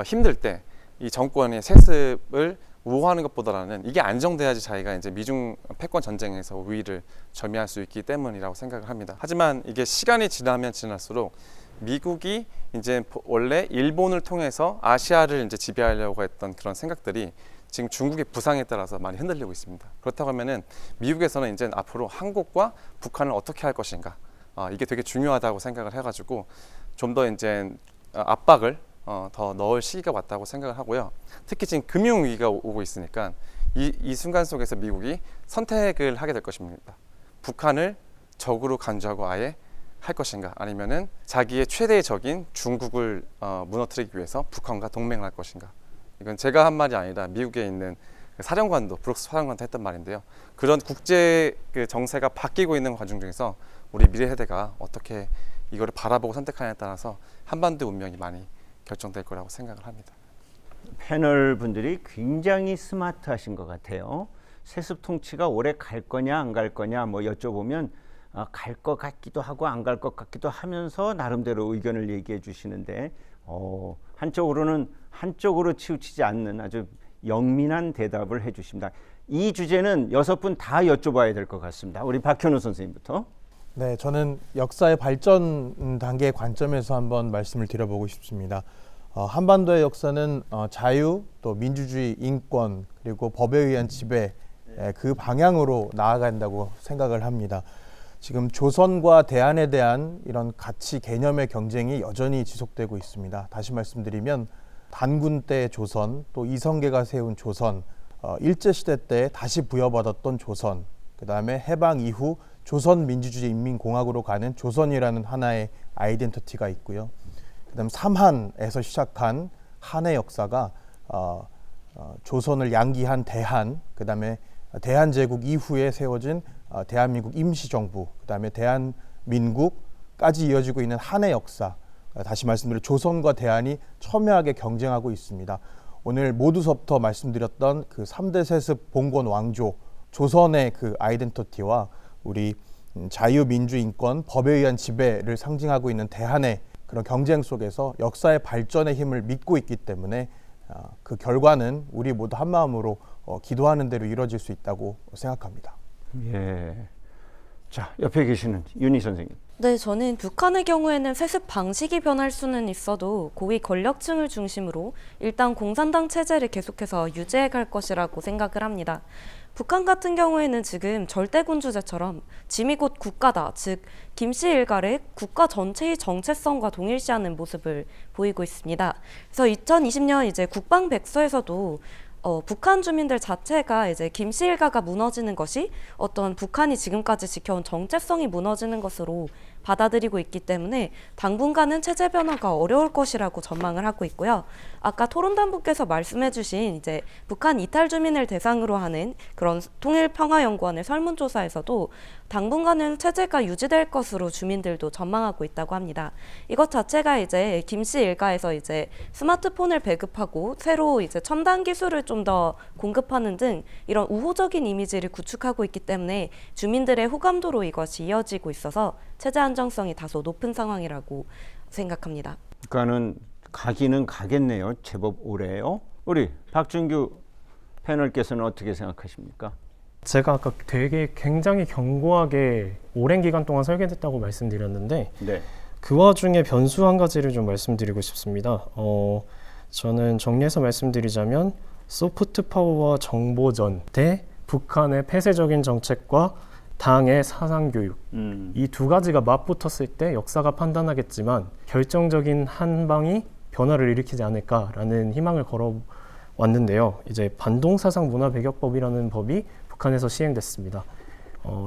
힘들 때 이 정권의 세습을 우호하는 것보다는 이게 안정돼야지 자기가 이제 미중 패권 전쟁에서 우위를 점유할 수 있기 때문이라고 생각을 합니다. 하지만 이게 시간이 지나면 지날수록 미국이 이제 원래 일본을 통해서 아시아를 이제 지배하려고 했던 그런 생각들이 지금 중국의 부상에 따라서 많이 흔들리고 있습니다. 그렇다고 하면은 미국에서는 이제 앞으로 한국과 북한을 어떻게 할 것인가 이게 되게 중요하다고 생각을 해가지고 좀 더 이제 압박을 더 넣을 시기가 왔다고 생각을 하고요. 특히 지금 금융위기가 오고 있으니까 이 순간 속에서 미국이 선택을 하게 될 것입니다. 북한을 적으로 간주하고 아예 할 것인가 아니면은 자기의 최대의 적인 중국을 무너뜨리기 위해서 북한과 동맹을 할 것인가. 이건 제가 한 말이 아니라 미국에 있는 사령관도 브룩스 사령관도 했던 말인데요. 그런 국제 정세가 바뀌고 있는 과정 중에서 우리 미래 세대가 어떻게 이거를 바라보고 선택하냐에 따라서 한반도 운명이 많이 결정될 거라고 생각을 합니다. 패널 분들이 굉장히 스마트하신 것 같아요. 세습 통치가 오래 갈 거냐 안 갈 거냐 뭐 여쭤보면 갈 것 같기도 하고 안 갈 것 같기도 하면서 나름대로 의견을 얘기해 주시는데 한쪽으로 치우치지 않는 아주 영민한 대답을 해 주십니다. 이 주제는 6분 다 여쭤봐야 될 것 같습니다. 우리 박현우 선생님부터. 네, 저는 역사의 발전 단계의 관점에서 한번 말씀을 드려보고 싶습니다. 한반도의 역사는 자유, 또 민주주의, 인권, 그리고 법에 의한 지배 그 방향으로 나아간다고 생각을 합니다. 지금 조선과 대한에 대한 이런 가치 개념의 경쟁이 여전히 지속되고 있습니다. 다시 말씀드리면 단군 때 조선, 또 이성계가 세운 조선, 일제시대 때 다시 부여받았던 조선, 그 다음에 해방 이후 조선민주주의인민공화국으로 가는 조선이라는 하나의 아이덴티티가 있고요. 그 다음 삼한에서 시작한 한의 역사가 조선을 양기한 대한, 그 다음에 대한제국 이후에 세워진 대한민국 임시정부, 그 다음에 대한민국까지 이어지고 있는 한의 역사, 다시 말씀드려 조선과 대한이 첨예하게 경쟁하고 있습니다. 오늘 모두 수업부터 말씀드렸던 그 3대 세습 봉건 왕조, 조선의 그 아이덴티티와 우리 자유민주인권, 법에 의한 지배를 상징하고 있는 대한의 그런 경쟁 속에서 역사의 발전의 힘을 믿고 있기 때문에 그 결과는 우리 모두 한 마음으로 기도하는 대로 이루어질 수 있다고 생각합니다. 예. 자, 옆에 계시는 윤희 선생님. 네, 저는 북한의 경우에는 세습 방식이 변할 수는 있어도 고위 권력층을 중심으로 일단 공산당 체제를 계속해서 유지해 갈 것이라고 생각을 합니다. 북한 같은 경우에는 지금 절대군주제처럼 짐이 곧 국가다, 즉 김씨 일가를 국가 전체의 정체성과 동일시하는 모습을 보이고 있습니다. 그래서 2020년 이제 국방백서에서도 북한 주민들 자체가 이제 김씨 일가가 무너지는 것이 어떤 북한이 지금까지 지켜온 정체성이 무너지는 것으로 받아들이고 있기 때문에 당분간은 체제 변화가 어려울 것이라고 전망을 하고 있고요. 아까 토론단부께서 말씀해주신 이제 북한 이탈 주민을 대상으로 하는 그런 통일평화연구원의 설문조사에서도 당분간은 체제가 유지될 것으로 주민들도 전망하고 있다고 합니다. 이것 자체가 이제 김씨 일가에서 이제 스마트폰을 배급하고 새로 이제 첨단 기술을 좀 더 공급하는 등 이런 우호적인 이미지를 구축하고 있기 때문에 주민들의 호감도로 이것이 이어지고 있어서 체제 안정성이 다소 높은 상황이라고 생각합니다. 그러니까는 가기는 가겠네요. 제법 오래요. 우리 박준규 패널께서는 어떻게 생각하십니까? 제가 아까 되게 굉장히 견고하게 오랜 기간 동안 설계됐다고 말씀드렸는데 네. 그 와중에 변수 한 가지를 좀 말씀드리고 싶습니다. 저는 정리해서 말씀드리자면 소프트 파워와 정보전 대 북한의 폐쇄적인 정책과 당의 사상교육, 이 두 가지가 맞붙었을 때 역사가 판단하겠지만 결정적인 한 방이 변화를 일으키지 않을까라는 희망을 걸어왔는데요. 이제 반동사상문화배격법이라는 법이 북한에서 시행됐습니다.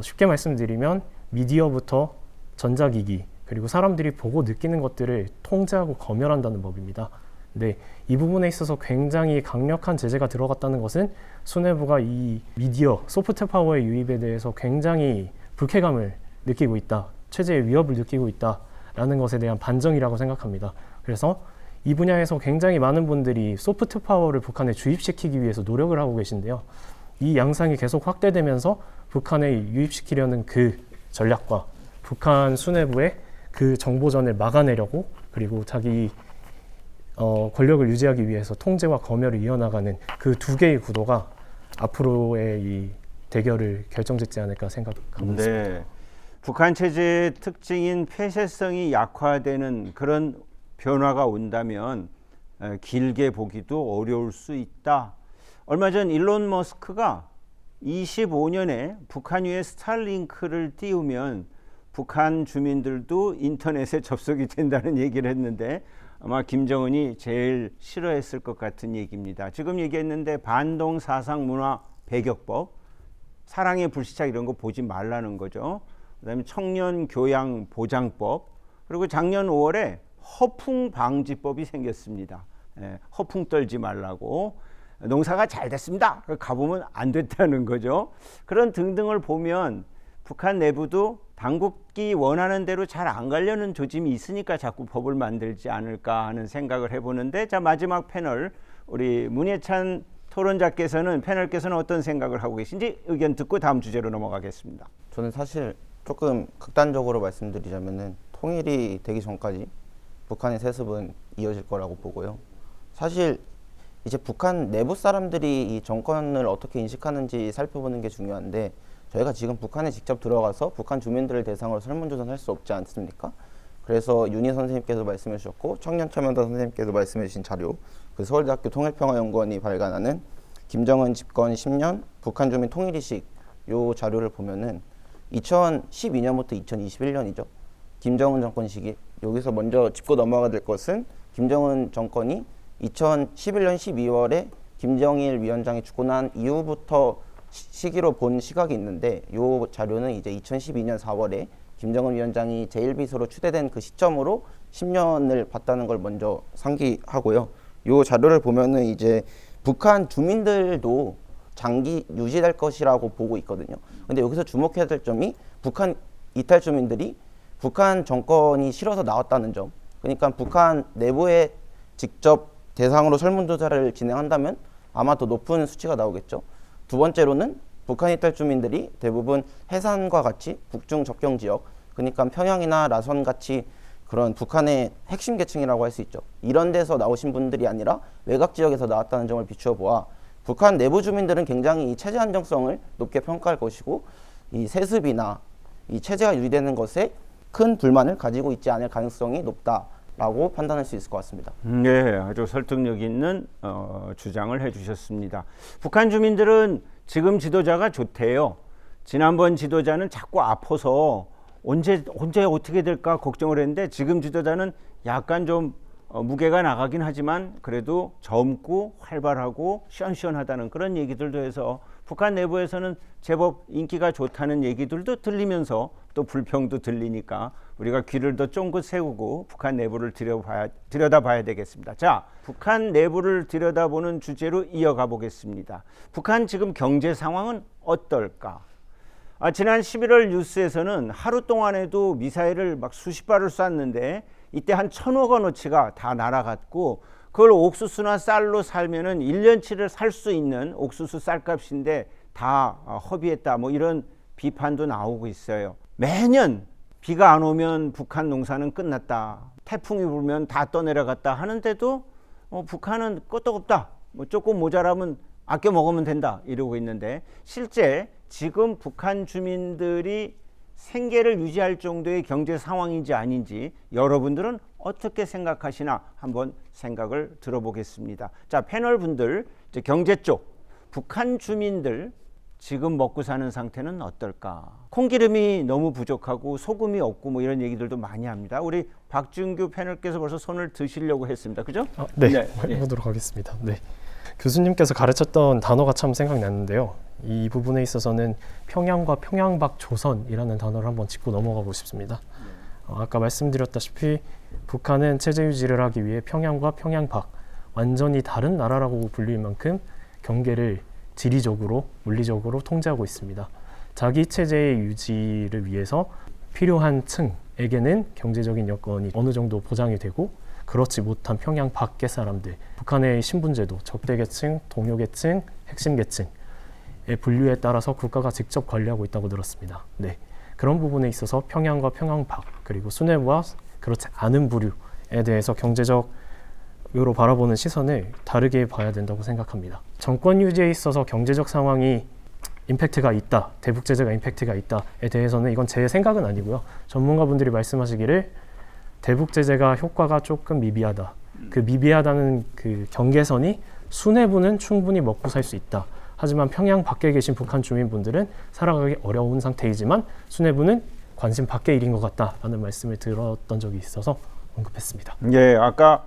쉽게 말씀드리면 미디어부터 전자기기 그리고 사람들이 보고 느끼는 것들을 통제하고 검열한다는 법입니다. 네, 이 부분에 있어서 굉장히 강력한 제재가 들어갔다는 것은 수뇌부가 이 미디어, 소프트 파워의 유입에 대해서 굉장히 불쾌감을 느끼고 있다, 체제의 위협을 느끼고 있다라는 것에 대한 반정이라고 생각합니다. 그래서 이 분야에서 굉장히 많은 분들이 소프트 파워를 북한에 주입시키기 위해서 노력을 하고 계신데요. 이 양상이 계속 확대되면서 북한에 유입시키려는 그 전략과 북한 수뇌부의 그 정보전을 막아내려고 그리고 자기 권력을 유지하기 위해서 통제와 검열을 이어나가는 그 두 개의 구도가 앞으로의 이 대결을 결정짓지 않을까 생각하고 있습니다. 북한 체제의 특징인 폐쇄성이 약화되는 그런 변화가 온다면 길게 보기도 어려울 수 있다. 얼마 전 일론 머스크가 25년에 북한 위에 스타링크를 띄우면 북한 주민들도 인터넷에 접속이 된다는 얘기를 했는데 아마 김정은이 제일 싫어했을 것 같은 얘기입니다. 지금 얘기했는데 반동 사상 문화 배격법, 사랑의 불시착 이런 거 보지 말라는 거죠. 그다음에 청년 교양 보장법, 그리고 작년 5월에 허풍 방지법이 생겼습니다. 허풍 떨지 말라고. 농사가 잘 됐습니다. 가보면 안 됐다는 거죠. 그런 등등을 보면 북한 내부도 당국이 원하는 대로 잘 안 가려는 조짐이 있으니까 자꾸 법을 만들지 않을까 하는 생각을 해보는데, 자, 마지막 패널 우리 문예찬 토론자께서는 패널께서는 어떤 생각을 하고 계신지 의견 듣고 다음 주제로 넘어가겠습니다. 저는 사실 조금 극단적으로 말씀드리자면은 통일이 되기 전까지 북한의 세습은 이어질 거라고 보고요. 사실 이제 북한 내부 사람들이 이 정권을 어떻게 인식하는지 살펴보는 게 중요한데, 저희가 지금 북한에 직접 들어가서 북한 주민들을 대상으로 설문조사를 할 수 없지 않습니까? 그래서 윤희 선생님께서 말씀해 주셨고 청년참여단 선생님께서 말씀해 주신 자료, 그 서울대학교 통일평화연구원이 발간하는 김정은 집권 10년 북한 주민 통일의식, 요 자료를 보면은 2012년부터 2021년이죠. 김정은 정권 시기. 여기서 먼저 짚고 넘어가야 될 것은 김정은 정권이 2011년 12월에 김정일 위원장이 죽고 난 이후부터 시기로 본 시각이 있는데 이 자료는 이제 2012년 4월에 김정은 위원장이 제1비서로 추대된 그 시점으로 10년을 봤다는 걸 먼저 상기하고요. 이 자료를 보면은 이제 북한 주민들도 장기 유지될 것이라고 보고 있거든요. 근데 여기서 주목해야 될 점이 북한 이탈 주민들이 북한 정권이 싫어서 나왔다는 점. 그러니까 북한 내부에 직접 대상으로 설문조사를 진행한다면 아마 더 높은 수치가 나오겠죠. 두 번째로는 북한 이탈 주민들이 대부분 해산과 같이 북중 접경 지역, 그러니까 평양이나 라선 같이 그런 북한의 핵심 계층이라고 할 수 있죠. 이런 데서 나오신 분들이 아니라 외곽 지역에서 나왔다는 점을 비추어 보아 북한 내부 주민들은 굉장히 이 체제 안정성을 높게 평가할 것이고 이 세습이나 이 체제가 유지되는 것에 큰 불만을 가지고 있지 않을 가능성이 높다라고 판단할 수 있을 것 같습니다. 네, 아주 설득력 있는 주장을 해주셨습니다. 북한 주민들은 지금 지도자가 좋대요. 지난번 지도자는 자꾸 아파서 언제 어떻게 될까 걱정을 했는데 지금 지도자는 약간 좀 무게가 나가긴 하지만 그래도 젊고 활발하고 시원시원하다는 그런 얘기들도 해서 북한 내부에서는 제법 인기가 좋다는 얘기들도 들리면서 또 불평도 들리니까 우리가 귀를 더 쫑긋 세우고 북한 내부를 들여다봐야 되겠습니다. 자, 북한 내부를 들여다보는 주제로 이어가 보겠습니다. 북한 지금 경제 상황은 어떨까? 지난 11월 뉴스에서는 하루 동안에도 미사일을 막 수십 발을 쐈는데 이때 한 1,000억 원어치가 다 날아갔고 그걸 옥수수나 쌀로 살면은 1년치를 살 수 있는 옥수수 쌀값인데 다 허비했다. 뭐 이런 비판도 나오고 있어요. 매년 비가 안 오면 북한 농사는 끝났다. 태풍이 불면 다 떠내려갔다 하는데도 북한은 끄떡없다. 뭐 조금 모자라면 아껴 먹으면 된다. 이러고 있는데 실제 지금 북한 주민들이 생계를 유지할 정도의 경제 상황인지 아닌지 여러분들은 어떻게 생각하시나 한번 생각을 들어보겠습니다. 자, 패널 분들, 이제 경제 쪽 북한 주민들 지금 먹고 사는 상태는 어떨까? 콩기름이 너무 부족하고 소금이 없고 뭐 이런 얘기들도 많이 합니다. 우리 박준규 패널께서 벌써 손을 드시려고 했습니다. 그죠? 네, 해보도록 하겠습니다. 네. 교수님께서 가르쳤던 단어가 참 생각났는데요. 이 부분에 있어서는 평양과 평양 밖 조선이라는 단어를 한번 짚고 넘어가고 싶습니다. 아까 말씀드렸다시피 북한은 체제 유지를 하기 위해 평양과 평양 밖 완전히 다른 나라라고 불릴 만큼 경계를 지리적으로 물리적으로 통제하고 있습니다. 자기 체제의 유지를 위해서 필요한 층에게는 경제적인 여건이 어느 정도 보장이 되고 그렇지 못한 평양 밖의 사람들, 북한의 신분제도, 적대계층, 동료계층, 핵심계층의 분류에 따라서 국가가 직접 관리하고 있다고 들었습니다. 네, 그런 부분에 있어서 평양과 평양 밖 그리고 수뇌부와 그렇지 않은 부류에 대해서 경제적으로 바라보는 시선을 다르게 봐야 된다고 생각합니다. 정권 유지에 있어서 경제적 상황이 임팩트가 있다, 대북제재가 임팩트가 있다에 대해서는 이건 제 생각은 아니고요. 전문가분들이 말씀하시기를 대북제재가 효과가 조금 미비하다. 그 미비하다는 그 경계선이 수뇌부는 충분히 먹고 살 수 있다. 하지만 평양 밖에 계신 북한 주민분들은 살아가기 어려운 상태이지만 수뇌부는 관심 밖의 일인 것 같다라는 말씀을 들었던 적이 있어서 언급했습니다. 예, 아까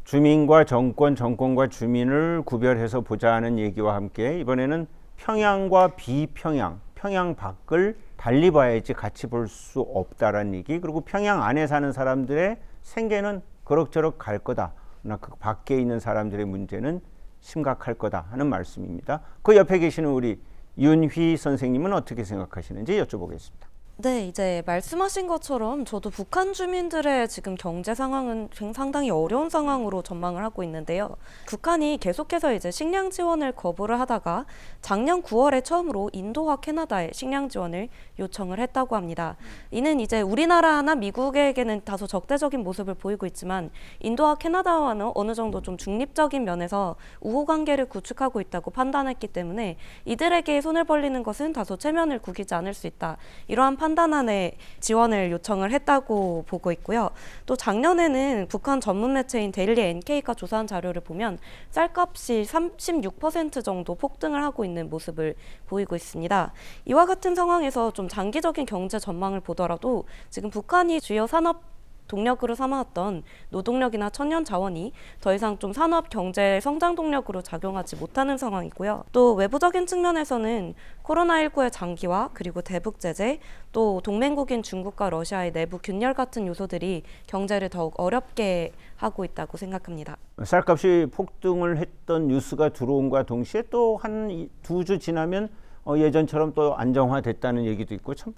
주민과 정권, 정권과 주민을 구별해서 보자는 얘기와 함께 이번에는 평양과 비평양, 평양 밖을 달리 봐야지 같이 볼 수 없다라는 얘기. 그리고 평양 안에 사는 사람들의 생계는 그럭저럭 갈 거다. 그러나 그 밖에 있는 사람들의 문제는 심각할 거다 하는 말씀입니다. 그 옆에 계시는 우리 윤휘 선생님은 어떻게 생각하시는지 여쭤보겠습니다. 네, 이제 말씀하신 것처럼 저도 북한 주민들의 지금 경제 상황은 상당히 어려운 상황으로 전망을 하고 있는데요. 북한이 계속해서 이제 식량 지원을 거부를 하다가 작년 9월에 처음으로 인도와 캐나다에 식량 지원을 요청을 했다고 합니다. 이는 이제 우리나라나 미국에게는 다소 적대적인 모습을 보이고 있지만 인도와 캐나다와는 어느 정도 좀 중립적인 면에서 우호 관계를 구축하고 있다고 판단했기 때문에 이들에게 손을 벌리는 것은 다소 체면을 구기지 않을 수 있다. 이러한 판단안에 지원을 요청을 했다고 보고 있고요. 또 작년에는 북한 전문 매체인 데일리 NK가 조사한 자료를 보면 쌀값이 36% 정도 폭등을 하고 있는 모습을 보이고 있습니다. 이와 같은 상황에서 좀 장기적인 경제 전망을 보더라도 지금 북한이 주요 산업 동력으로 삼아왔던 노동력이나 천연 자원이 더 이상 좀 산업 경제 성장 동력으로 작용하지 못하는 상황이고요. 또 외부적인 측면에서는 코로나19의 장기화, 그리고 대북 제재, 또 동맹국인 중국과 러시아의 내부 균열 같은 요소들이 경제를 더욱 어렵게 하고 있다고 생각합니다. 쌀값이 폭등을 했던 뉴스가 들어온과 동시에 또 한 2주 지나면 예전처럼 또 안정화됐다는 얘기도 있고 참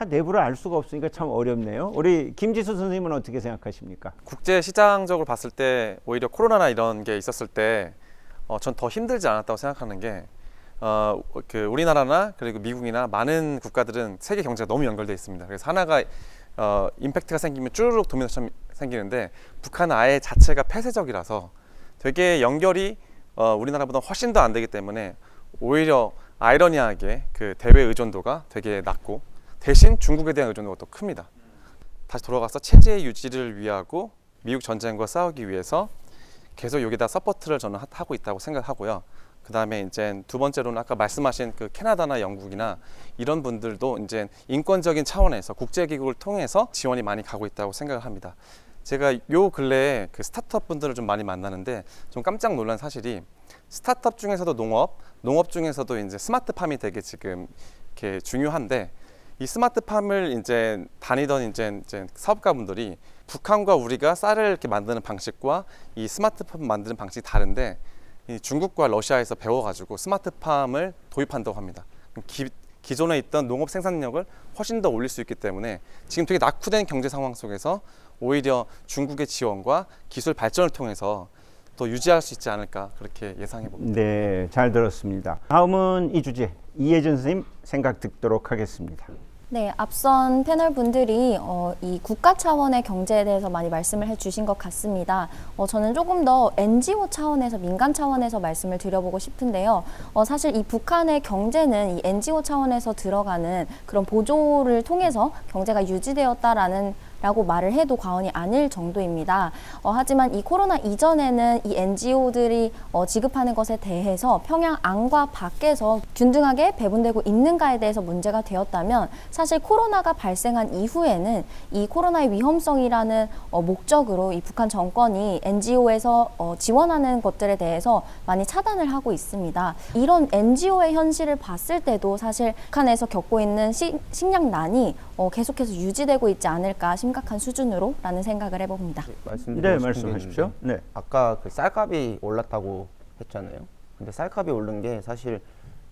내부를 알 수가 없으니까 참 어렵네요. 우리 김지수 선생님은 어떻게 생각하십니까? 국제 시장적으로 봤을 때 오히려 코로나나 이런 게 있었을 때 전 더 힘들지 않았다고 생각하는 게 우리나라나 그리고 미국이나 많은 국가들은 세계 경제가 너무 연결되어 있습니다. 그래서 하나가 임팩트가 생기면 쭈르륵 도미노처럼 생기는데 북한은 아예 자체가 폐쇄적이라서 되게 연결이 우리나라보다 훨씬 더 안 되기 때문에 오히려 아이러니하게 그 대외 의존도가 되게 낮고 대신 중국에 대한 의존도가 또 큽니다. 다시 돌아가서 체제 유지를 위하고 미국 전쟁과 싸우기 위해서 계속 여기다 서포트를 저는 하고 있다고 생각하고요. 그 다음에 이제 두 번째로는 아까 말씀하신 그 캐나다나 영국이나 이런 분들도 이제 인권적인 차원에서 국제기구를 통해서 지원이 많이 가고 있다고 생각을 합니다. 제가 요 근래에 그 스타트업 분들을 좀 많이 만나는데 좀 깜짝 놀란 사실이 스타트업 중에서도 농업 중에서도 이제 스마트팜이 되게 지금 이렇게 중요한데 이 스마트팜을 이제 다니던 이제 사업가분들이 북한과 우리가 쌀을 이렇게 만드는 방식과 이 스마트팜 만드는 방식이 다른데 이 중국과 러시아에서 배워가지고 스마트팜을 도입한다고 합니다. 기존에 있던 농업 생산력을 훨씬 더 올릴 수 있기 때문에 지금 되게 낙후된 경제 상황 속에서 오히려 중국의 지원과 기술 발전을 통해서 더 유지할 수 있지 않을까 그렇게 예상해 봅니다. 네, 잘 들었습니다. 다음은 이 주제 이혜준 선생님 생각 듣도록 하겠습니다. 네, 앞선 패널 분들이 이 국가 차원의 경제에 대해서 많이 말씀을 해주신 것 같습니다. 저는 조금 더 NGO 차원에서 민간 차원에서 말씀을 드려보고 싶은데요. 사실 이 북한의 경제는 이 NGO 차원에서 들어가는 그런 보조를 통해서 경제가 유지되었다라는 라고 말을 해도 과언이 아닐 정도입니다. 하지만 이 코로나 이전에는 이 NGO들이 지급하는 것에 대해서 평양 안과 밖에서 균등하게 배분되고 있는가에 대해서 문제가 되었다면 사실 코로나가 발생한 이후에는 이 코로나의 위험성이라는 목적으로 이 북한 정권이 NGO에서 지원하는 것들에 대해서 많이 차단을 하고 있습니다. 이런 NGO의 현실을 봤을 때도 사실 북한에서 겪고 있는 식량난이 계속해서 유지되고 있지 않을까 심각한 수준으로라는 생각을 해봅니다. 네, 말씀하십시오. 네. 아까 그 쌀값이 올랐다고 했잖아요. 근데 쌀값이 오른 게 사실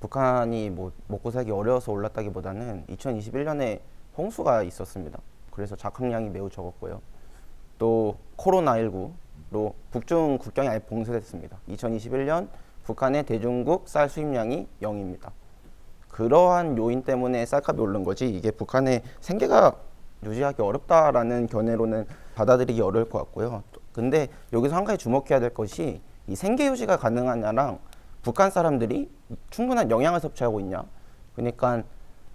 북한이 뭐 먹고 살기 어려워서 올랐다기보다는 2021년에 홍수가 있었습니다. 그래서 작황량이 매우 적었고요. 또 코로나19로 북중 국경이 아예 봉쇄됐습니다. 2021년 북한의 대중국 쌀 수입량이 0입니다. 그러한 요인 때문에 쌀값이 오른 거지 이게 북한의 생계가 유지하기 어렵다라는 견해로는 받아들이기 어려울 것 같고요. 근데 여기서 한 가지 주목해야 될 것이 이 생계 유지가 가능하냐랑 북한 사람들이 충분한 영양을 섭취하고 있냐, 그러니까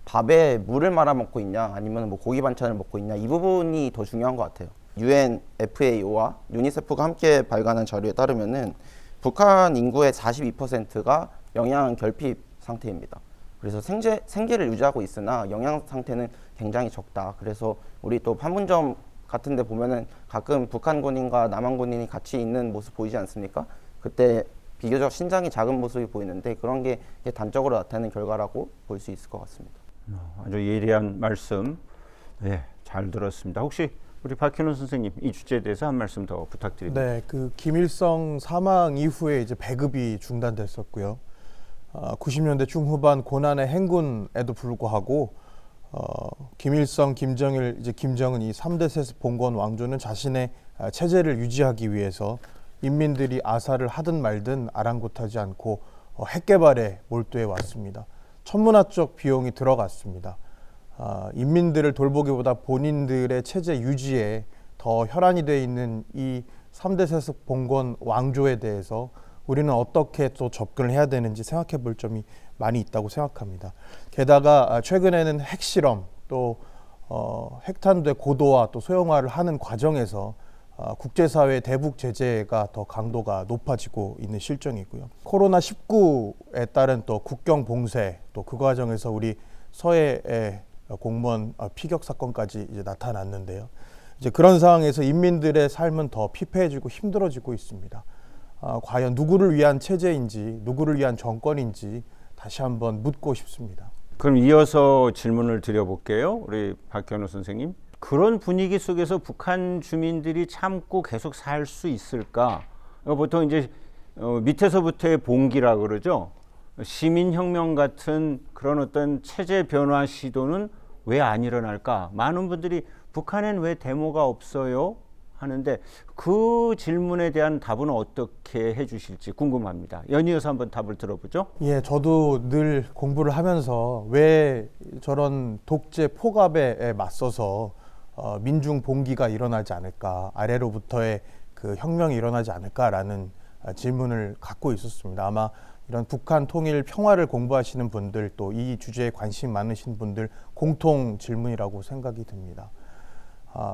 밥에 물을 말아 먹고 있냐, 아니면 뭐 고기 반찬을 먹고 있냐, 이 부분이 더 중요한 것 같아요. UNFAO와 유니세프가 함께 발간한 자료에 따르면은 북한 인구의 42%가 영양 결핍 상태입니다. 그래서 생계를 유지하고 있으나 영양 상태는 굉장히 적다. 그래서 우리 또 판문점 같은 데 보면은 가끔 북한 군인과 남한 군인이 같이 있는 모습 보이지 않습니까? 그때 비교적 신장이 작은 모습이 보이는데 그런 게 단적으로 나타나는 결과라고 볼 수 있을 것 같습니다. 아주 예리한 말씀, 네, 잘 들었습니다. 혹시 우리 박현우 선생님 이 주제에 대해서 한 말씀 더 부탁드립니다. 네, 그 김일성 사망 이후에 이제 배급이 중단됐었고요. 90년대 중후반 고난의 행군에도 불구하고 김일성, 김정일, 이제 김정은 이 3대 세습 봉건 왕조는 자신의 체제를 유지하기 위해서 인민들이 아사를 하든 말든 아랑곳하지 않고 핵 개발에 몰두해 왔습니다. 천문학적 비용이 들어갔습니다. 인민들을 돌보기보다 본인들의 체제 유지에 더 혈안이 돼 있는 이 3대 세습 봉건 왕조에 대해서 우리는 어떻게 또 접근을 해야 되는지 생각해 볼 점이 많이 있다고 생각합니다. 게다가 최근에는 핵실험 또 핵탄두의 고도화 또 소형화를 하는 과정에서 국제사회의 대북 제재가 더 강도가 높아지고 있는 실정이고요. 코로나19에 따른 또 국경 봉쇄 또 그 과정에서 우리 서해의 공무원 피격 사건까지 이제 나타났는데요. 이제 그런 상황에서 인민들의 삶은 더 피폐해지고 힘들어지고 있습니다. 과연 누구를 위한 체제인지, 누구를 위한 정권인지 다시 한번 묻고 싶습니다. 그럼 이어서 질문을 드려볼게요. 우리 박현우 선생님. 그런 분위기 속에서 북한 주민들이 참고 계속 살 수 있을까? 보통 이제 밑에서부터의 봉기라 그러죠. 시민혁명 같은 그런 어떤 체제 변화 시도는 왜 안 일어날까? 많은 분들이 북한엔 왜 데모가 없어요? 하는데 그 질문에 대한 답은 어떻게 해주실지 궁금합니다. 연이어서 한번 답을 들어보죠. 예, 저도 늘 공부를 하면서 왜 저런 독재 포갑에 맞서서 민중 봉기가 일어나지 않을까, 아래로부터의 그 혁명이 일어나지 않을까라는 질문을 갖고 있었습니다. 아마 이런 북한 통일 평화를 공부하시는 분들, 또 이 주제에 관심 많으신 분들 공통 질문이라고 생각이 듭니다.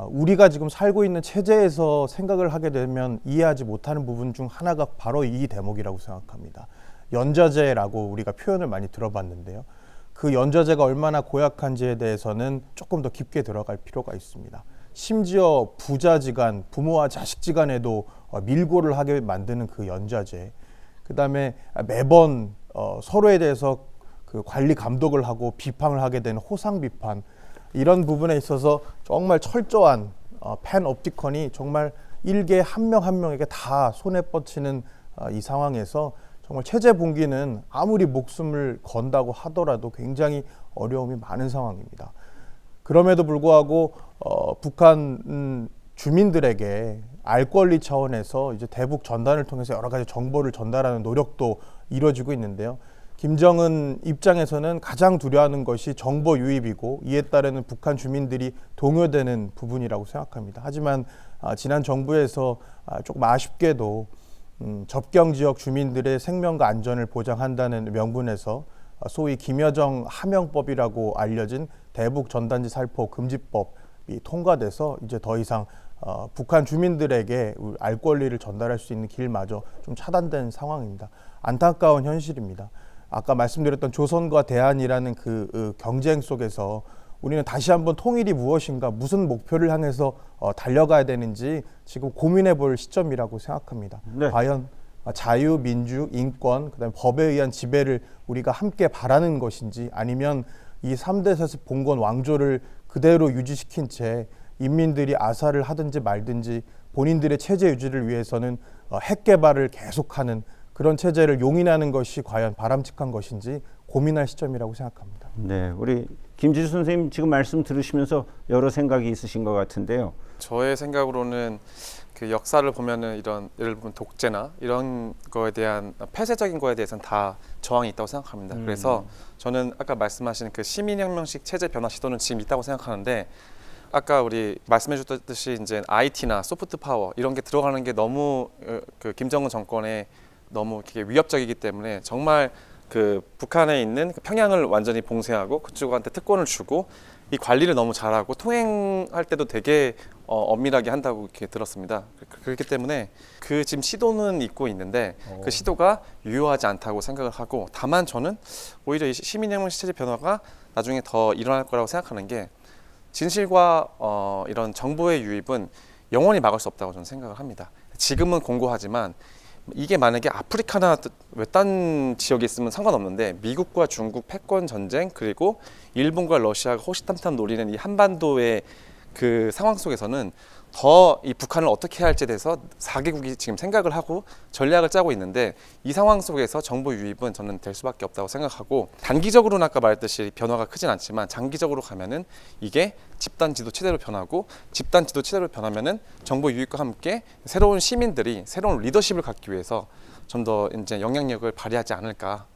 우리가 지금 살고 있는 체제에서 생각을 하게 되면 이해하지 못하는 부분 중 하나가 바로 이 대목이라고 생각합니다. 연좌제라고 우리가 표현을 많이 들어봤는데요. 그 연좌제가 얼마나 고약한지에 대해서는 조금 더 깊게 들어갈 필요가 있습니다. 심지어 부자지간, 부모와 자식지간에도 밀고를 하게 만드는 그 연좌제, 그 다음에 매번 서로에 대해서 그 관리 감독을 하고 비판을 하게 되는 호상 비판, 이런 부분에 있어서 정말 철저한 팬옵티컨이 정말 일개 한 명 한 명에게 다 손에 뻗치는 이 상황에서 정말 체제 봉기는 아무리 목숨을 건다고 하더라도 굉장히 어려움이 많은 상황입니다. 그럼에도 불구하고 북한 주민들에게 알 권리 차원에서 이제 대북 전단을 통해서 여러 가지 정보를 전달하는 노력도 이루어지고 있는데요. 김정은 입장에서는 가장 두려워하는 것이 정보 유입이고 이에 따르는 북한 주민들이 동요되는 부분이라고 생각합니다. 하지만 지난 정부에서 조금 아쉽게도 접경 지역 주민들의 생명과 안전을 보장한다는 명분에서 소위 김여정 하명법이라고 알려진 대북 전단지 살포 금지법이 통과돼서 이제 더 이상 북한 주민들에게 알 권리를 전달할 수 있는 길마저 좀 차단된 상황입니다. 안타까운 현실입니다. 아까 말씀드렸던 조선과 대한이라는 그 경쟁 속에서 우리는 다시 한번 통일이 무엇인가, 무슨 목표를 향해서 달려가야 되는지 지금 고민해 볼 시점이라고 생각합니다. 네. 과연 자유, 민주, 인권, 그다음에 법에 의한 지배를 우리가 함께 바라는 것인지, 아니면 이 3대 세습 봉건 왕조를 그대로 유지시킨 채 인민들이 아사를 하든지 말든지 본인들의 체제 유지를 위해서는 핵 개발을 계속하는 그런 체제를 용인하는 것이 과연 바람직한 것인지 고민할 시점이라고 생각합니다. 네, 우리 김지수 선생님 지금 말씀 들으시면서 여러 생각이 있으신 것 같은데요. 저의 생각으로는 그 역사를 보면은 이런 예를 들면 독재나 이런 거에 대한 폐쇄적인 거에 대해서는 다 저항이 있다고 생각합니다. 그래서 저는 아까 말씀하신 그 시민혁명식 체제 변화 시도는 지금 있다고 생각하는데, 아까 우리 말씀해 주셨듯이 이제 IT나 소프트 파워 이런 게 들어가는 게 너무 그 김정은 정권에 너무 위협적이기 때문에 정말 그 북한에 있는 평양을 완전히 봉쇄하고 그쪽한테 특권을 주고 이 관리를 너무 잘하고 통행할 때도 되게 엄밀하게 한다고 이렇게 들었습니다. 그렇기 때문에 그 지금 시도는 있고 있는데 그 시도가 유효하지 않다고 생각을 하고, 다만 저는 오히려 이 시민혁명 체제 변화가 나중에 더 일어날 거라고 생각하는 게, 진실과 이런 정보의 유입은 영원히 막을 수 없다고 저는 생각을 합니다. 지금은 공고하지만 이게 만약에 아프리카나 외딴 지역에 있으면 상관없는데 미국과 중국 패권 전쟁, 그리고 일본과 러시아가 호시탐탐 노리는 이 한반도의 그 상황 속에서는 더 이 북한을 어떻게 해야 할지에 대해서 4개국이 지금 생각을 하고 전략을 짜고 있는데, 이 상황 속에서 정보 유입은 저는 될 수밖에 없다고 생각하고, 단기적으로는 아까 말했듯이 변화가 크진 않지만 장기적으로 가면은 이게 집단 지도 체제로 변하고, 집단 지도 체제로 변하면은 정보 유입과 함께 새로운 시민들이 새로운 리더십을 갖기 위해서 좀 더 이제 영향력을 발휘하지 않을까,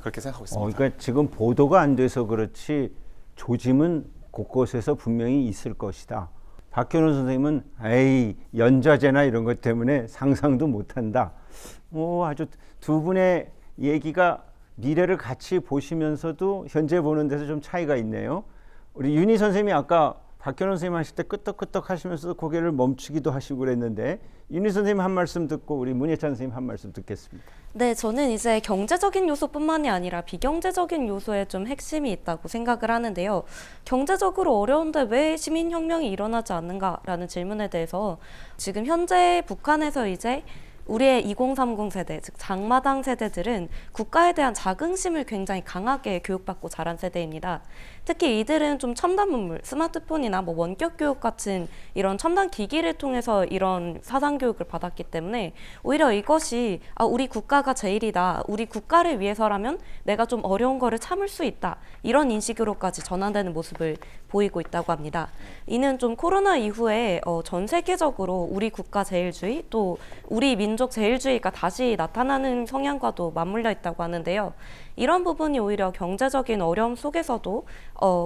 그렇게 생각하고 있습니다. 그러니까 지금 보도가 안 돼서 그렇지 조짐은 곳곳에서 분명히 있을 것이다. 박현우 선생님은 에이 연좌제나 이런 것 때문에 상상도 못한다. 아주 두 분의 얘기가 미래를 같이 보시면서도 현재 보는 데서 좀 차이가 있네요. 우리 윤희 선생님이 아까 박현원 선생님 하실 때 끄떡끄떡 하시면서 고개를 멈추기도 하시고 그랬는데 윤희 선생님 한 말씀 듣고 우리 문예찬 선생님 한 말씀 듣겠습니다. 네, 저는 이제 경제적인 요소뿐만이 아니라 비경제적인 요소에 좀 핵심이 있다고 생각을 하는데요. 경제적으로 어려운데 왜 시민혁명이 일어나지 않는가라는 질문에 대해서 지금 현재 북한에서 이제 우리의 2030 세대, 즉 장마당 세대들은 국가에 대한 자긍심을 굉장히 강하게 교육받고 자란 세대입니다. 특히 이들은 좀 첨단 문물, 스마트폰이나 뭐 원격 교육 같은 이런 첨단 기기를 통해서 이런 사상 교육을 받았기 때문에 오히려 이것이 우리 국가가 제일이다, 우리 국가를 위해서라면 내가 좀 어려운 거를 참을 수 있다, 이런 인식으로까지 전환되는 모습을 보이고 있다고 합니다. 이는 좀 코로나 이후에 전 세계적으로 우리 국가 제일주의 또 우리 민족 제일주의가 다시 나타나는 성향과도 맞물려 있다고 하는데요. 이런 부분이 오히려 경제적인 어려움 속에서도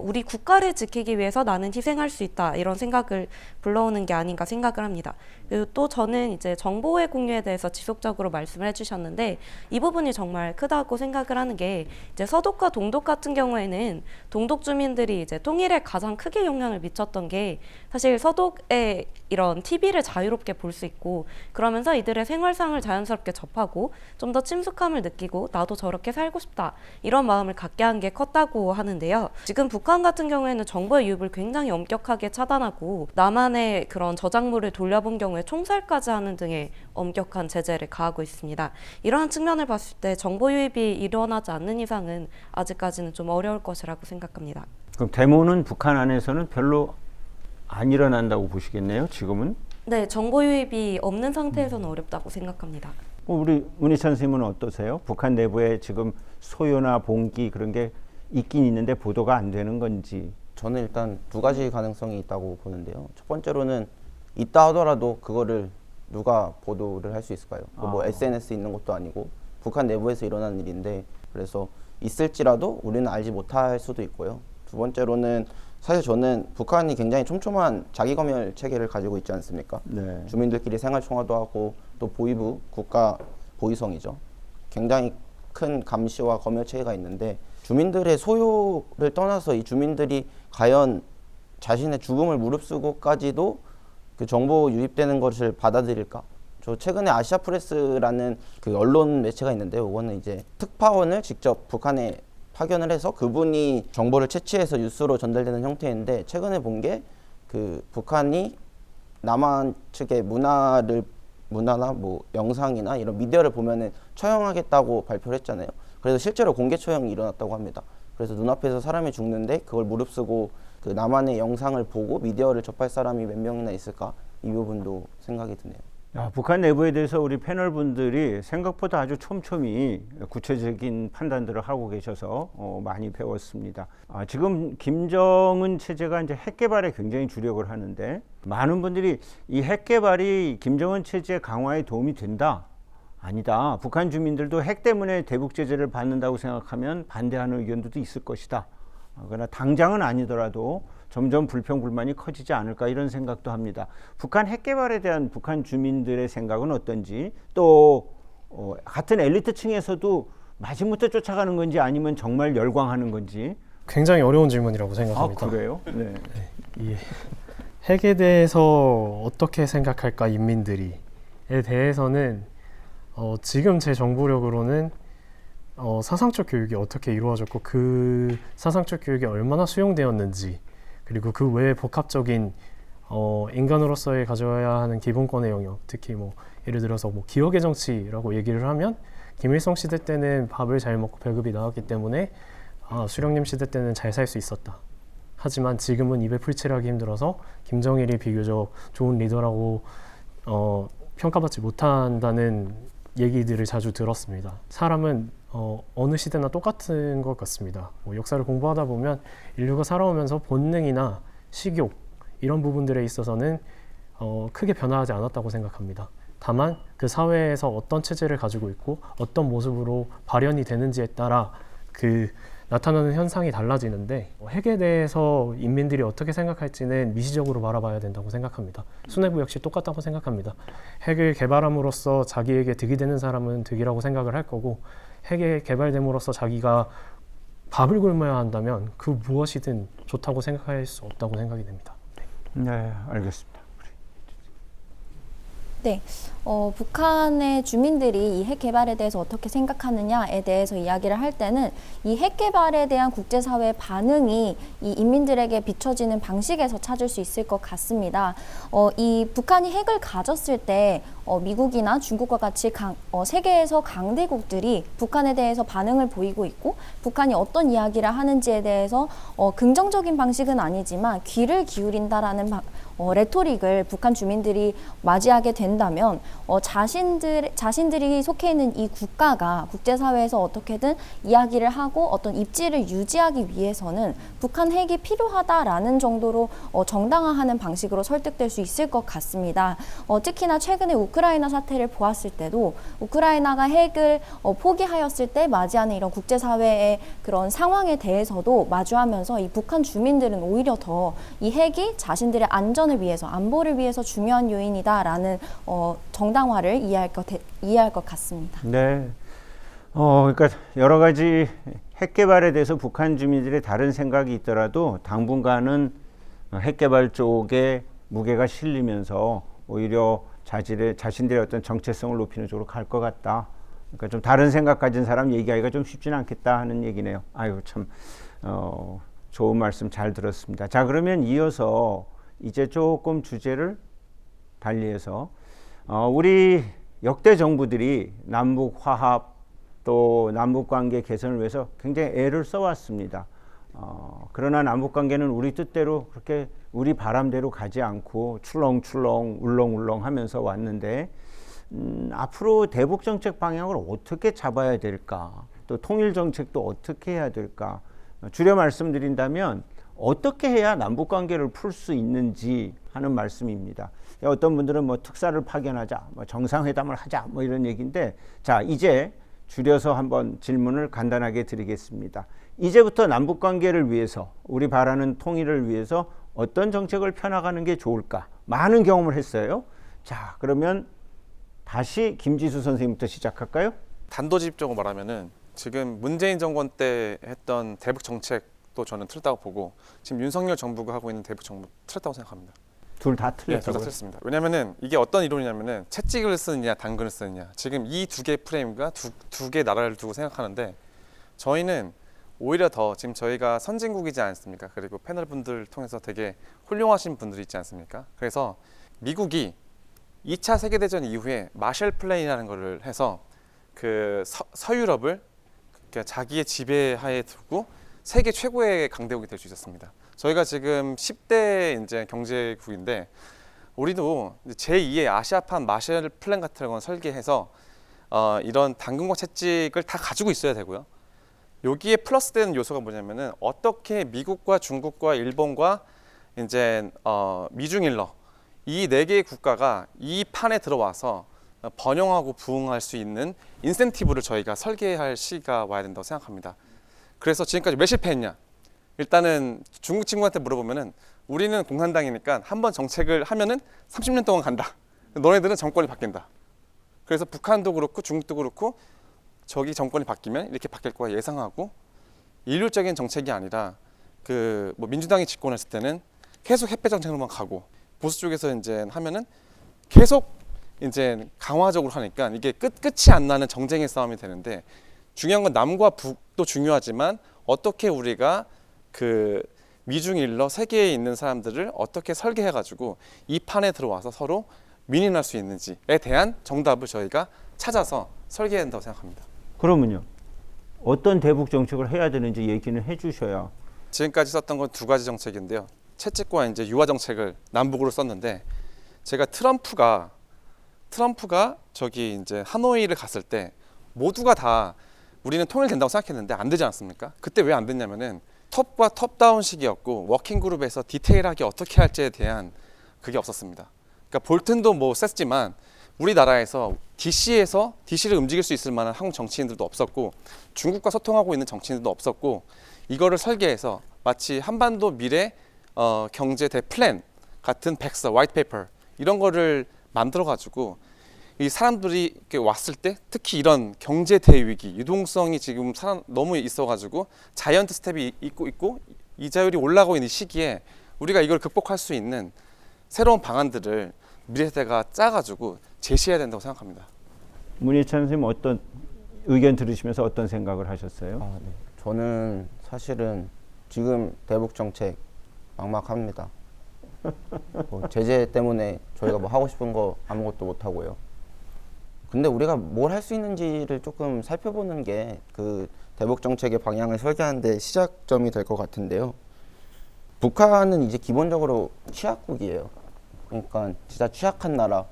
우리 국가를 지키기 위해서 나는 희생할 수 있다, 이런 생각을 불러오는 게 아닌가 생각을 합니다. 그리고 또 저는 이제 정보의 공유에 대해서 지속적으로 말씀을 해주셨는데 이 부분이 정말 크다고 생각을 하는 게 이제 서독과 동독 같은 경우에는 동독 주민들이 이제 통일에 가장 크게 영향을 미쳤던 게 사실 서독의 이런 TV를 자유롭게 볼 수 있고 그러면서 이들의 생활상을 자연스럽게 접하고 좀 더 친숙함을 느끼고 나도 저렇게 살고 싶다, 이런 마음을 갖게 한 게 컸다고 하는데요. 지금 북한 같은 경우에는 정보의 유입을 굉장히 엄격하게 차단하고 남한의 그런 저작물을 돌려본 경우에 총살까지 하는 등의 엄격한 제재를 가하고 있습니다. 이러한 측면을 봤을 때 정보 유입이 일어나지 않는 이상은 아직까지는 좀 어려울 것이라고 생각합니다. 그럼 데모는 북한 안에서는 별로 안 일어난다고 보시겠네요, 지금은? 네, 정보 유입이 없는 상태에서는 어렵다고 생각합니다. 우리 문희찬 선생님은 어떠세요? 북한 내부에 지금 소요나 봉기 그런 게 있긴 있는데 보도가 안 되는 건지. 저는 일단 두 가지 가능성이 있다고 보는데요. 첫 번째로는 있다 하더라도 그거를 누가 보도를 할 수 있을까요? 뭐 SNS 있는 것도 아니고 북한 내부에서 일어난 일인데, 그래서 있을지라도 우리는 알지 못할 수도 있고요. 두 번째로는 사실 저는 북한이 굉장히 촘촘한 자기검열 체계를 가지고 있지 않습니까? 네. 주민들끼리 생활총화도 하고 또 보위부, 국가 보위성이죠. 굉장히 큰 감시와 검열 체계가 있는데 주민들의 소유를 떠나서 이 주민들이 과연 자신의 죽음을 무릅쓰고까지도 그 정보 유입되는 것을 받아들일까? 저 최근에 아시아프레스라는 그 언론 매체가 있는데요. 이거는 이제 특파원을 직접 북한에 파견을 해서 그분이 정보를 채취해서 뉴스로 전달되는 형태인데, 최근에 본 게 그 북한이 남한 측의 문화나 뭐 영상이나 이런 미디어를 보면은 처형하겠다고 발표를 했잖아요. 그래서 실제로 공개 처형이 일어났다고 합니다. 그래서 눈앞에서 사람이 죽는데 그걸 무릅쓰고 그 남한의 영상을 보고 미디어를 접할 사람이 몇 명이나 있을까? 이 부분도 생각이 드네요. 북한 내부에 대해서 우리 패널 분들이 생각보다 아주 촘촘히 구체적인 판단들을 하고 계셔서 많이 배웠습니다. 지금 김정은 체제가 이제 핵 개발에 굉장히 주력을 하는데 많은 분들이 이 핵 개발이 김정은 체제 강화에 도움이 된다? 아니다. 북한 주민들도 핵 때문에 대북 제재를 받는다고 생각하면 반대하는 의견도 있을 것이다. 그러나 당장은 아니더라도 점점 불평 불만이 커지지 않을까, 이런 생각도 합니다. 북한 핵 개발에 대한 북한 주민들의 생각은 어떤지, 또 같은 엘리트층에서도 마지못해 쫓아가는 건지 아니면 정말 열광하는 건지. 굉장히 어려운 질문이라고 생각합니다. 그래요? 네. 이 핵에 대해서 어떻게 생각할까 인민들이에 대해서는 지금 제 정보력으로는 사상적 교육이 어떻게 이루어졌고 그 사상적 교육이 얼마나 수용되었는지, 그리고 그 외에 복합적인 인간으로서의 가져야 하는 기본권의 영역, 특히 뭐 예를 들어서 뭐 기억의 정치라고 얘기를 하면 김일성 시대 때는 밥을 잘 먹고 배급이 나왔기 때문에 수령님 시대 때는 잘 살 수 있었다. 하지만 지금은 입에 풀칠하기 힘들어서 김정일이 비교적 좋은 리더라고 평가받지 못한다는 얘기들을 자주 들었습니다. 사람은 어느 시대나 똑같은 것 같습니다. 역사를 공부하다 보면 인류가 살아오면서 본능이나 식욕 이런 부분들에 있어서는 크게 변화하지 않았다고 생각합니다. 다만 그 사회에서 어떤 체제를 가지고 있고 어떤 모습으로 발현이 되는지에 따라 그 나타나는 현상이 달라지는데, 핵에 대해서 인민들이 어떻게 생각할지는 미시적으로 바라봐야 된다고 생각합니다. 수뇌부 역시 똑같다고 생각합니다. 핵을 개발함으로써 자기에게 득이 되는 사람은 득이라고 생각을 할 거고, 핵이 개발됨으로써 자기가 밥을 굶어야 한다면 그 무엇이든 좋다고 생각할 수 없다고 생각이 됩니다. 네, 알겠습니다. 네, 북한의 주민들이 이 핵 개발에 대해서 어떻게 생각하느냐에 대해서 이야기를 할 때는 이 핵 개발에 대한 국제사회의 반응이 이 인민들에게 비춰지는 방식에서 찾을 수 있을 것 같습니다. 이 북한이 핵을 가졌을 때 미국이나 중국과 같이 세계에서 강대국들이 북한에 대해서 반응을 보이고 있고 북한이 어떤 이야기를 하는지에 대해서 긍정적인 방식은 아니지만 귀를 기울인다라는 레토릭을 북한 주민들이 맞이하게 된다면 자신들이 속해 있는 이 국가가 국제사회에서 어떻게든 이야기를 하고 어떤 입지를 유지하기 위해서는 북한 핵이 필요하다라는 정도로 정당화하는 방식으로 설득될 수 있을 것 같습니다. 특히나 최근에 우크라이나 사태를 보았을 때도 우크라이나가 핵을 포기하였을 때 맞이하는 이런 국제사회의 그런 상황에 대해서도 마주하면서 이 북한 주민들은 오히려 더 이 핵이 자신들의 안전을 위해서 안보를 위해서 중요한 요인이다라는 정당화를 이해할 것 같습니다. 네. 그러니까 여러 가지 핵 개발에 대해서 북한 주민들의 다른 생각이 있더라도 당분간은 핵 개발 쪽에 무게가 실리면서 오히려 자신들의 어떤 정체성을 높이는 쪽으로 갈 것 같다. 그러니까 좀 다른 생각 가진 사람 얘기하기가 좀 쉽지는 않겠다 하는 얘기네요. 아유, 참 좋은 말씀 잘 들었습니다. 자, 그러면 이어서 이제 조금 주제를 달리해서 우리 역대 정부들이 남북 화합 또 남북 관계 개선을 위해서 굉장히 애를 써왔습니다. 그러나 남북 관계는 우리 뜻대로 그렇게 우리 바람대로 가지 않고 출렁출렁 울렁울렁 하면서 왔는데 앞으로 대북 정책 방향을 어떻게 잡아야 될까? 또 통일 정책도 어떻게 해야 될까? 줄여 말씀드린다면 어떻게 해야 남북 관계를 풀 수 있는지 하는 말씀입니다. 어떤 분들은 뭐 특사를 파견하자, 뭐 정상회담을 하자, 뭐 이런 얘기인데, 자, 이제 줄여서 한번 질문을 간단하게 드리겠습니다. 이제부터 남북 관계를 위해서, 우리 바라는 통일을 위해서 어떤 정책을 펴나가는 게 좋을까? 많은 경험을 했어요. 자, 그러면 다시 김지수 선생님부터 시작할까요? 단도직입적으로 말하면은 지금 문재인 정권 때 했던 대북 정책도 저는 틀렸다고 보고 지금 윤석열 정부가 하고 있는 대북 정부 틀렸다고 생각합니다. 둘 다 네, 틀렸다고요? 둘 다 틀렸습니다. 왜냐면은 이게 어떤 이론이냐면은 채찍을 쓰느냐 당근을 쓰느냐 지금 이 두 개의 프레임과 두 개의 나라를 두고 생각하는데 저희는 오히려 더 지금 저희가 선진국이지 않습니까? 그리고 패널 분들 통해서 되게 훌륭하신 분들이 있지 않습니까? 그래서 미국이 2차 세계대전 이후에 마셜 플랜이라는 거를 해서 그 서유럽을 자기의 지배하에 두고 세계 최고의 강대국이 될 수 있었습니다. 저희가 지금 10대 이제 경제국인데 우리도 제2의 아시아판 마셜 플랜 같은 건 설계해서 이런 당근과 채찍을 다 가지고 있어야 되고요. 여기에 플러스되는 요소가 뭐냐면은 어떻게 미국과 중국과 일본과 이제 미중일러 이 네 개의 국가가 이 판에 들어와서 번영하고 부흥할 수 있는 인센티브를 저희가 설계할 시기가 와야 된다고 생각합니다. 그래서 지금까지 왜 실패했냐? 일단은 중국 친구한테 물어보면은 우리는 공산당이니까 한번 정책을 하면은 30년 동안 간다. 너네들은 정권이 바뀐다. 그래서 북한도 그렇고 중국도 그렇고 저기 정권이 바뀌면 이렇게 바뀔 거야 예상하고 일률적인 정책이 아니라 그 뭐 민주당이 집권했을 때는 계속 핵배 정책으로만 가고 보수 쪽에서 이제 하면은 계속 이제 강화적으로 하니까 이게 끝이 안 나는 정쟁의 싸움이 되는데 중요한 건 남과 북도 중요하지만 어떻게 우리가 그 미중일러 세계에 있는 사람들을 어떻게 설계해 가지고 이 판에 들어와서 서로 윈윈할 수 있는지에 대한 정답을 저희가 찾아서 설계해야 된다고 생각합니다. 그러면요, 어떤 대북 정책을 해야 되는지 얘기는 해주셔야. 지금까지 썼던 건 두 가지 정책인데요. 채찍과 이제 유화 정책을 남북으로 썼는데 제가 트럼프가 저기 이제 하노이를 갔을 때 모두가 다 우리는 통일된다고 생각했는데 안 되지 않습니까? 그때 왜 안 됐냐면은 톱과 톱다운 식이었고 워킹 그룹에서 디테일하게 어떻게 할지에 대한 그게 없었습니다. 그러니까 볼튼도 뭐 셌지만 우리나라에서 DC를 움직일 수 있을 만한 한국 정치인들도 없었고 중국과 소통하고 있는 정치인들도 없었고 이거를 설계해서 마치 한반도 미래 경제 대플랜 같은 백서, 화이트 페이퍼 이런 거를 만들어 가지고 이 사람들이 이렇게 왔을 때 특히 이런 경제 대위기, 유동성이 지금 너무 있어 가지고 자이언트 스텝이 있고 이자율이 올라가고 있는 시기에 우리가 이걸 극복할 수 있는 새로운 방안들을 미래 세대가 짜가지고 제시해야 된다고 생각합니다. 문희찬 선생님 어떤 의견 들으시면서 어떤 생각을 하셨어요? 네. 저는 사실은 지금 대북 정책 막막합니다. 뭐 제재 때문에 저희가 뭐 하고 싶은 거 아무것도 못 하고요. 근데 우리가 뭘 할 수 있는지를 조금 살펴보는 게 그 대북 정책의 방향을 설계하는데 시작점이 될 것 같은데요. 북한은 이제 기본적으로 취약국이에요. 그러니까 진짜 취약한 나라,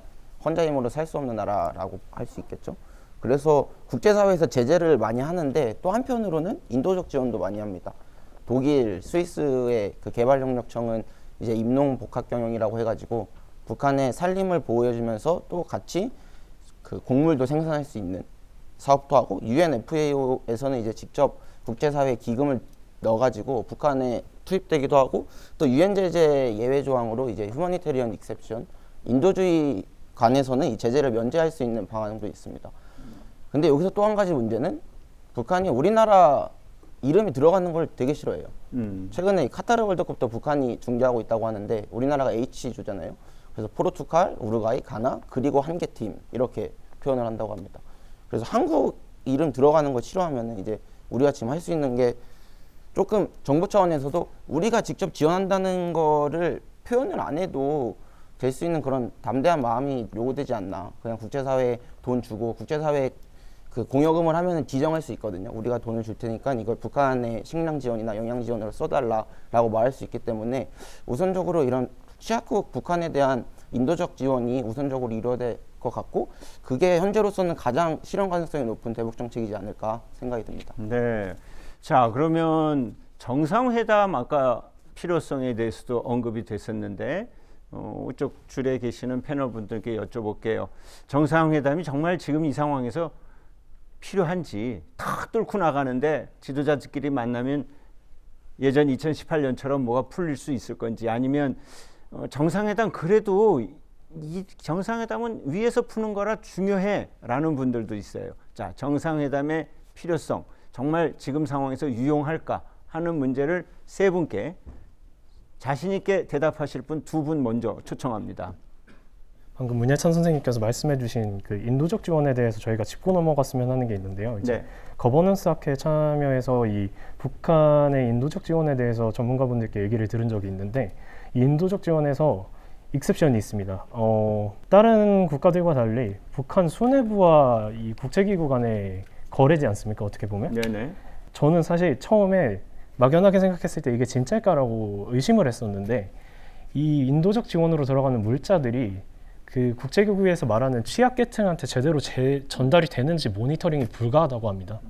혼자 힘으로 살 수 없는 나라라고 할 수 있겠죠. 그래서 국제사회에서 제재를 많이 하는데 또 한편으로는 인도적 지원도 많이 합니다. 독일, 스위스의 그 개발협력청은 이제 임농복합경영이라고 해가지고 북한의 산림을 보호해주면서 또 같이 그 곡물도 생산할 수 있는 사업도 하고, UNFAO에서는 이제 직접 국제사회 기금을 넣어가지고 북한에 투입되기도 하고, 또 유엔 제재 예외 조항으로 이제 휴머니테리언 익셉션, 인도주의 관에서는 이 제재를 면제할 수 있는 방안도 있습니다. 근데 여기서 또 한 가지 문제는 북한이 우리나라 이름이 들어가는 걸 되게 싫어해요. 최근에 카타르 월드컵도 북한이 중계하고 있다고 하는데 우리나라가 H조잖아요. 그래서 포르투갈, 우루과이, 가나, 그리고 한 개 팀 이렇게 표현을 한다고 합니다. 그래서 한국 이름 들어가는 거 싫어하면 이제 우리가 지금 할 수 있는 게 조금 정부 차원에서도 우리가 직접 지원한다는 거를 표현을 안 해도 될 수 있는 그런 담대한 마음이 요구되지 않나. 그냥 국제사회에 돈 주고 국제사회에 그 공여금을 하면은 지정할 수 있거든요. 우리가 돈을 줄 테니까 이걸 북한의 식량 지원이나 영양 지원으로 써달라라고 말할 수 있기 때문에 우선적으로 이런 취약국 북한에 대한 인도적 지원이 우선적으로 이루어야 될 것 같고, 그게 현재로서는 가장 실현 가능성이 높은 대북 정책이지 않을까 생각이 듭니다. 네. 자, 그러면 정상회담 아까 필요성에 대해서도 언급이 됐었는데 이쪽 줄에 계시는 패널 분들께 여쭤볼게요. 정상회담이 정말 지금 이 상황에서 필요한지, 탁 뚫고 나가는데 지도자들끼리 만나면 예전 2018년처럼 뭐가 풀릴 수 있을 건지, 아니면 정상회담 그래도 이 정상회담은 위에서 푸는 거라 중요해라는 분들도 있어요. 자, 정상회담의 필요성, 정말 지금 상황에서 유용할까 하는 문제를 세 분께 자신 있게 대답하실 분 두 분 먼저 초청합니다. 방금 문예찬 선생님께서 말씀해주신 그 인도적 지원에 대해서 저희가 짚고 넘어갔으면 하는 게 있는데요. 이제 네. 거버넌스 학회에 참여해서 이 북한의 인도적 지원에 대해서 전문가분들께 얘기를 들은 적이 있는데, 이 인도적 지원에서 익셉션이 있습니다. 다른 국가들과 달리 북한 수뇌부와 이 국제기구 간의 거래지 않습니까? 어떻게 보면. 네네. 저는 사실 처음에 막연하게 생각했을 때 이게 진짜일까라고 의심을 했었는데, 이 인도적 지원으로 들어가는 물자들이 그 국제기구에서 말하는 취약계층한테 제대로 전달이 되는지 모니터링이 불가하다고 합니다.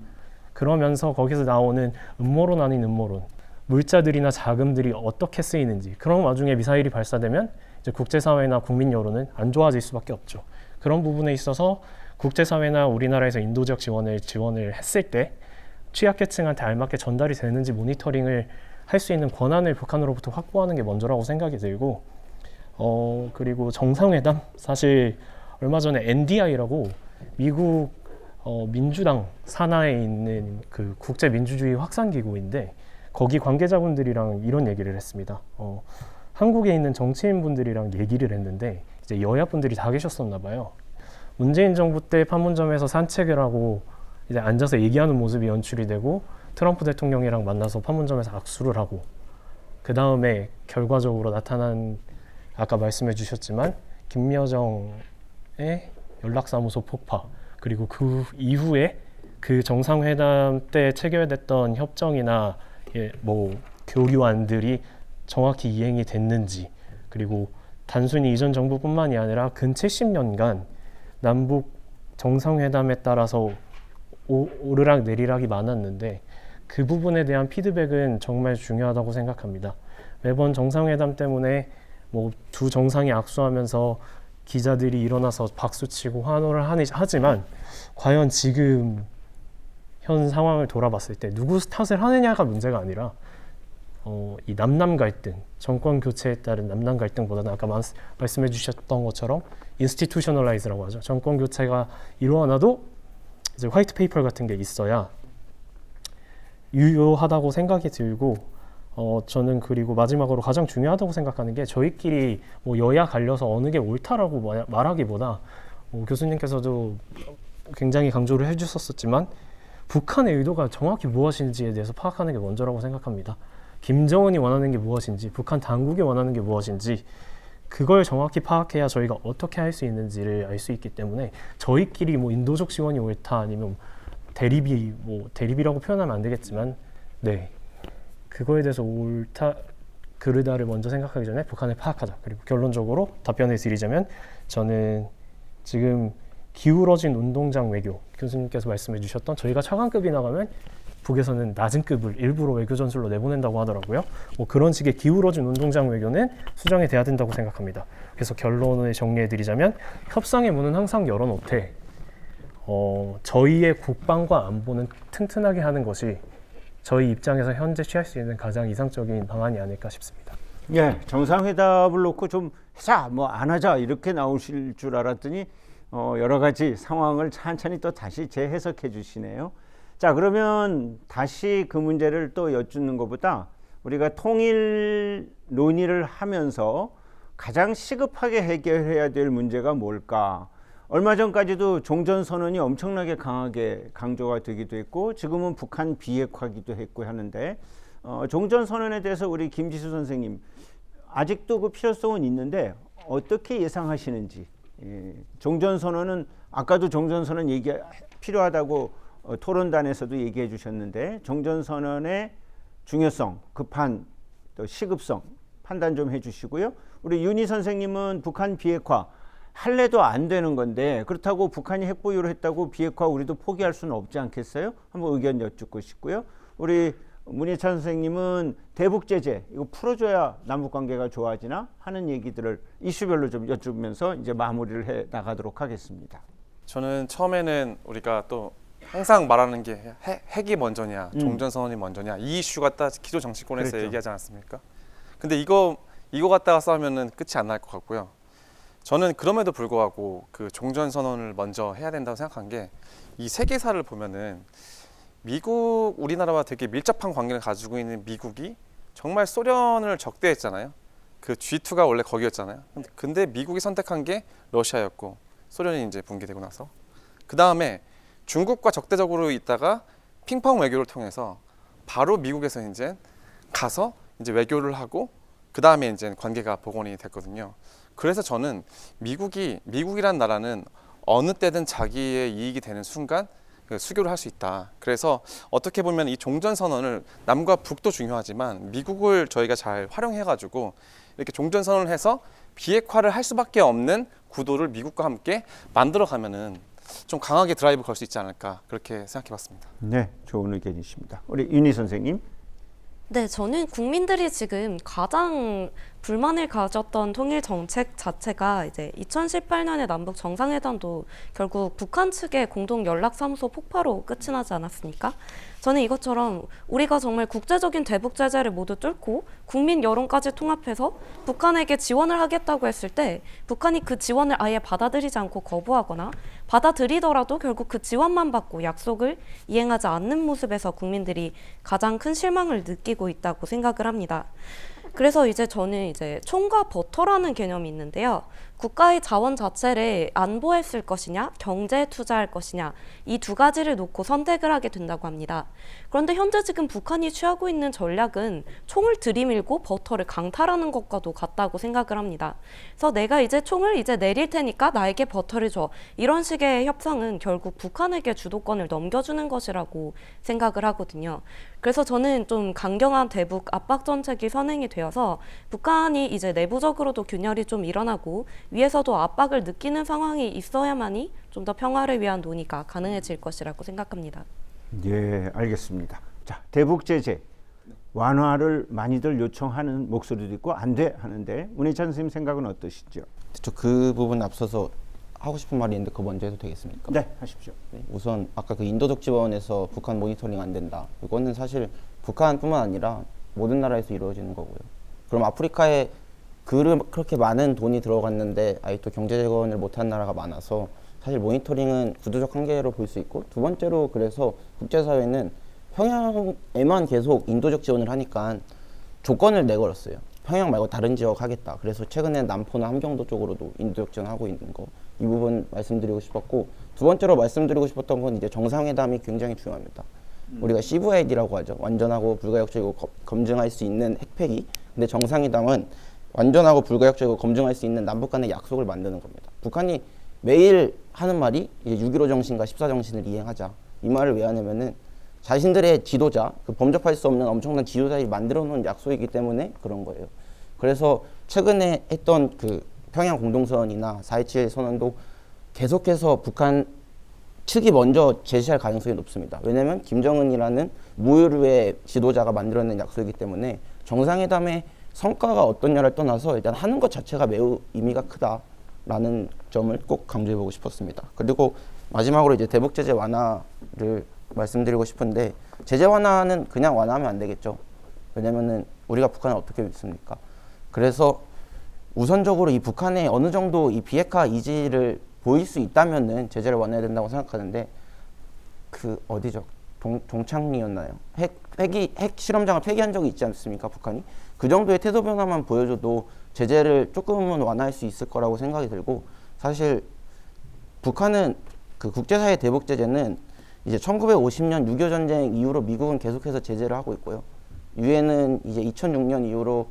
그러면서 거기서 나오는 음모론 아닌 음모론, 물자들이나 자금들이 어떻게 쓰이는지, 그런 와중에 미사일이 발사되면 이제 국제사회나 국민 여론은 안 좋아질 수밖에 없죠. 그런 부분에 있어서 국제사회나 우리나라에서 인도적 지원을 했을 때 취약계층한테 알맞게 전달이 되는지 모니터링을 할 수 있는 권한을 북한으로부터 확보하는 게 먼저라고 생각이 들고, 그리고 정상회담, 사실 얼마 전에 NDI라고 미국 민주당 산하에 있는 그 국제민주주의 확산기구인데, 거기 관계자분들이랑 이런 얘기를 했습니다. 한국에 있는 정치인분들이랑 얘기를 했는데 이제 여야분들이 다 계셨었나 봐요. 문재인 정부 때 판문점에서 산책을 하고 이제 앉아서 얘기하는 모습이 연출이 되고, 트럼프 대통령이랑 만나서 판문점에서 악수를 하고, 그 다음에 결과적으로 나타난, 아까 말씀해 주셨지만 김여정의 연락사무소 폭파, 그리고 그 이후에 그 정상회담 때 체결됐던 협정이나 뭐 교류안들이 정확히 이행이 됐는지, 그리고 단순히 이전 정부뿐만이 아니라 근 70년간 남북 정상회담에 따라서 오르락 내리락이 많았는데 그 부분에 대한 피드백은 정말 중요하다고 생각합니다. 매번 정상회담 때문에 뭐 두 정상이 악수하면서 기자들이 일어나서 박수치고 환호를 하지만 과연 지금 현 상황을 돌아봤을 때 누구 탓을 하느냐가 문제가 아니라 이 남남 갈등, 정권 교체에 따른 남남 갈등보다는 아까 말씀해 주셨던 것처럼 인스티튜셔널라이즈라고 하죠. 정권 교체가 일어나도 이제 화이트 페이퍼 같은 게 있어야 유효하다고 생각이 들고, 저는 그리고 마지막으로 가장 중요하다고 생각하는 게 저희끼리 뭐 여야 갈려서 어느 게 옳다라고 말하기보다 교수님께서도 굉장히 강조를 해주셨었지만 북한의 의도가 정확히 무엇인지에 대해서 파악하는 게 먼저라고 생각합니다. 김정은이 원하는 게 무엇인지, 북한 당국이 원하는 게 무엇인지 그걸 정확히 파악해야 저희가 어떻게 할 수 있는지를 알 수 있기 때문에 저희끼리 뭐 인도적 지원이 옳다 아니면 대립이라고 표현하면 안 되겠지만 네 그거에 대해서 옳다 그르다를 먼저 생각하기 전에 북한을 파악하자. 그리고 결론적으로 답변을 드리자면 저는 지금 기울어진 운동장 외교 교수님께서 말씀해 주셨던 저희가 차관급이 나가면 북에서는 낮은 급을 일부러 외교 전술로 내보낸다고 하더라고요. 뭐 그런 식의 기울어진 운동장 외교는 수정이 돼야 된다고 생각합니다. 그래서 결론을 정리해 드리자면 협상의 문은 항상 열어놓되 저희의 국방과 안보는 튼튼하게 하는 것이 저희 입장에서 현재 취할 수 있는 가장 이상적인 방안이 아닐까 싶습니다. 예, 정상회담을 놓고 좀 하자, 뭐 안 하자 이렇게 나오실 줄 알았더니 여러 가지 상황을 천천히 또 다시 재해석해 주시네요. 자, 그러면 다시 그 문제를 또 여쭙는 것보다 우리가 통일 논의를 하면서 가장 시급하게 해결해야 될 문제가 뭘까? 얼마 전까지도 종전선언이 엄청나게 강하게 강조가 되기도 했고 지금은 북한 비핵화기도 했고 하는데 종전선언에 대해서 우리 김지수 선생님 아직도 그 필요성은 있는데 어떻게 예상하시는지. 종전선언은 아까도 종전선언 필요하다고 토론단에서도 얘기해 주셨는데 종전선언의 중요성, 급한 또 시급성 판단 좀 해주시고요. 우리 윤희 선생님은 북한 비핵화 할래도 안 되는 건데 그렇다고 북한이 핵보유를 했다고 비핵화 우리도 포기할 수는 없지 않겠어요? 한번 의견 여쭙고 싶고요. 우리 문희찬 선생님은 대북 제재 이거 풀어줘야 남북관계가 좋아지나 하는 얘기들을 이슈별로 좀 여쭈면서 이제 마무리를 해 나가도록 하겠습니다. 저는 처음에는 우리가 또 항상 말하는 게 핵이 먼저냐, 종전선언이 먼저냐 이 이슈 갖다 기조 정치권에서 그렇죠. 얘기하지 않았습니까? 근데 이거 갖다가 싸우면은 끝이 안 날 것 같고요. 저는 그럼에도 불구하고 그 종전선언을 먼저 해야 된다고 생각한 게 이 세계사를 보면은 미국, 우리나라와 되게 밀접한 관계를 가지고 있는 미국이 정말 소련을 적대했잖아요. 그 G2가 원래 거기였잖아요. 근데 미국이 선택한 게 러시아였고 소련이 이제 붕괴되고 나서 그 다음에 중국과 적대적으로 있다가 핑퐁 외교를 통해서 바로 미국에서 이제 가서 이제 외교를 하고 그 다음에 이제 관계가 복원이 됐거든요. 그래서 저는 미국이란 나라는 어느 때든 자기의 이익이 되는 순간 수교를 할 수 있다. 그래서 어떻게 보면 이 종전선언을 남과 북도 중요하지만 미국을 저희가 잘 활용해가지고 이렇게 종전선언을 해서 비핵화를 할 수밖에 없는 구도를 미국과 함께 만들어가면은 좀 강하게 드라이브 걸 수 있지 않을까 그렇게 생각해봤습니다. 네, 좋은 의견이십니다. 우리 윤희 선생님. 네, 저는 국민들이 지금 가장 불만을 가졌던 통일 정책 자체가 이제 2018년에 남북 정상회담도 결국 북한 측의 공동 연락사무소 폭파로 끝이 나지 않았습니까? 저는 이것처럼 우리가 정말 국제적인 대북 제재를 모두 뚫고 국민 여론까지 통합해서 북한에게 지원을 하겠다고 했을 때 북한이 그 지원을 아예 받아들이지 않고 거부하거나 받아들이더라도 결국 그 지원만 받고 약속을 이행하지 않는 모습에서 국민들이 가장 큰 실망을 느끼고 있다고 생각을 합니다. 그래서 이제 저는 이제 총과 버터라는 개념이 있는데요. 국가의 자원 자체를 안보에 쓸 것이냐, 경제에 투자할 것이냐 이 두 가지를 놓고 선택을 하게 된다고 합니다. 그런데 현재 지금 북한이 취하고 있는 전략은 총을 들이밀고 버터를 강탈하는 것과도 같다고 생각을 합니다. 그래서 내가 이제 총을 이제 내릴 테니까 나에게 버터를 줘. 이런 식의 협상은 결국 북한에게 주도권을 넘겨주는 것이라고 생각을 하거든요. 그래서 저는 좀 강경한 대북 압박 정책이 선행이 되어서 북한이 이제 내부적으로도 균열이 좀 일어나고 위에서도 압박을 느끼는 상황이 있어야만이 좀 더 평화를 위한 논의가 가능해질 것이라고 생각합니다. 예, 알겠습니다. 자, 대북 제재 완화를 많이들 요청하는 목소리도 있고 안 돼 하는데 문희찬 선생님 생각은 어떠시죠? 그 부분 앞서서 하고 싶은 말이 있는데 그거 먼저 해도 되겠습니까? 네, 하십시오. 네, 우선 아까 그 인도적 지원에서 북한 모니터링 안 된다. 이거는 사실 북한뿐만 아니라 모든 나라에서 이루어지는 거고요. 그럼 아프리카에 그렇게 많은 돈이 들어갔는데 아직도 경제 재건을 못한 나라가 많아서 사실 모니터링은 구조적 한계로 볼 수 있고 두 번째로 그래서 국제사회는 평양에만 계속 인도적 지원을 하니까 조건을 내걸었어요. 평양 말고 다른 지역 하겠다. 그래서 최근에 남포나 함경도 쪽으로도 인도역전 하고 있는 거, 이 부분 말씀드리고 싶었고, 두 번째로 말씀드리고 싶었던 건 이제 정상회담이 굉장히 중요합니다. 우리가 CVID라고 하죠. 완전하고 불가역적이고 검증할 수 있는 핵폐기. 근데 정상회담은 완전하고 불가역적이고 검증할 수 있는 남북 간의 약속을 만드는 겁니다. 북한이 매일 하는 말이 이제 6.15 정신과 14 정신을 이행하자. 이 말을 왜 하냐면은 자신들의 지도자, 그 범접할 수 없는 엄청난 지도자들이 만들어 놓은 약속이기 때문에 그런 거예요. 그래서 최근에 했던 그 평양 공동선언이나 4.27 선언도 계속해서 북한 측이 먼저 제시할 가능성이 높습니다. 왜냐하면 김정은이라는 무유류의 지도자가 만들어낸 약속이기 때문에 정상회담의 성과가 어떠냐를 떠나서 일단 하는 것 자체가 매우 의미가 크다라는 점을 꼭 강조해보고 싶었습니다. 그리고 마지막으로 이제 대북 제재 완화를 말씀드리고 싶은데, 제재 완화는 그냥 완화하면 안 되겠죠. 왜냐면은 우리가 북한을 어떻게 믿습니까? 그래서 우선적으로 이 북한에 어느 정도 이 비핵화 의지를 보일 수 있다면은 제재를 완화해야 된다고 생각하는데, 그 어디죠? 동창리였나요? 핵 실험장을 폐기한 적이 있지 않습니까? 북한이 그 정도의 태도 변화만 보여줘도 제재를 조금은 완화할 수 있을 거라고 생각이 들고, 사실 북한은 그 국제사회 대북 제재는 이제 1950년 6.25 전쟁 이후로 미국은 계속해서 제재를 하고 있고요. 유엔은 이제 2006년 이후로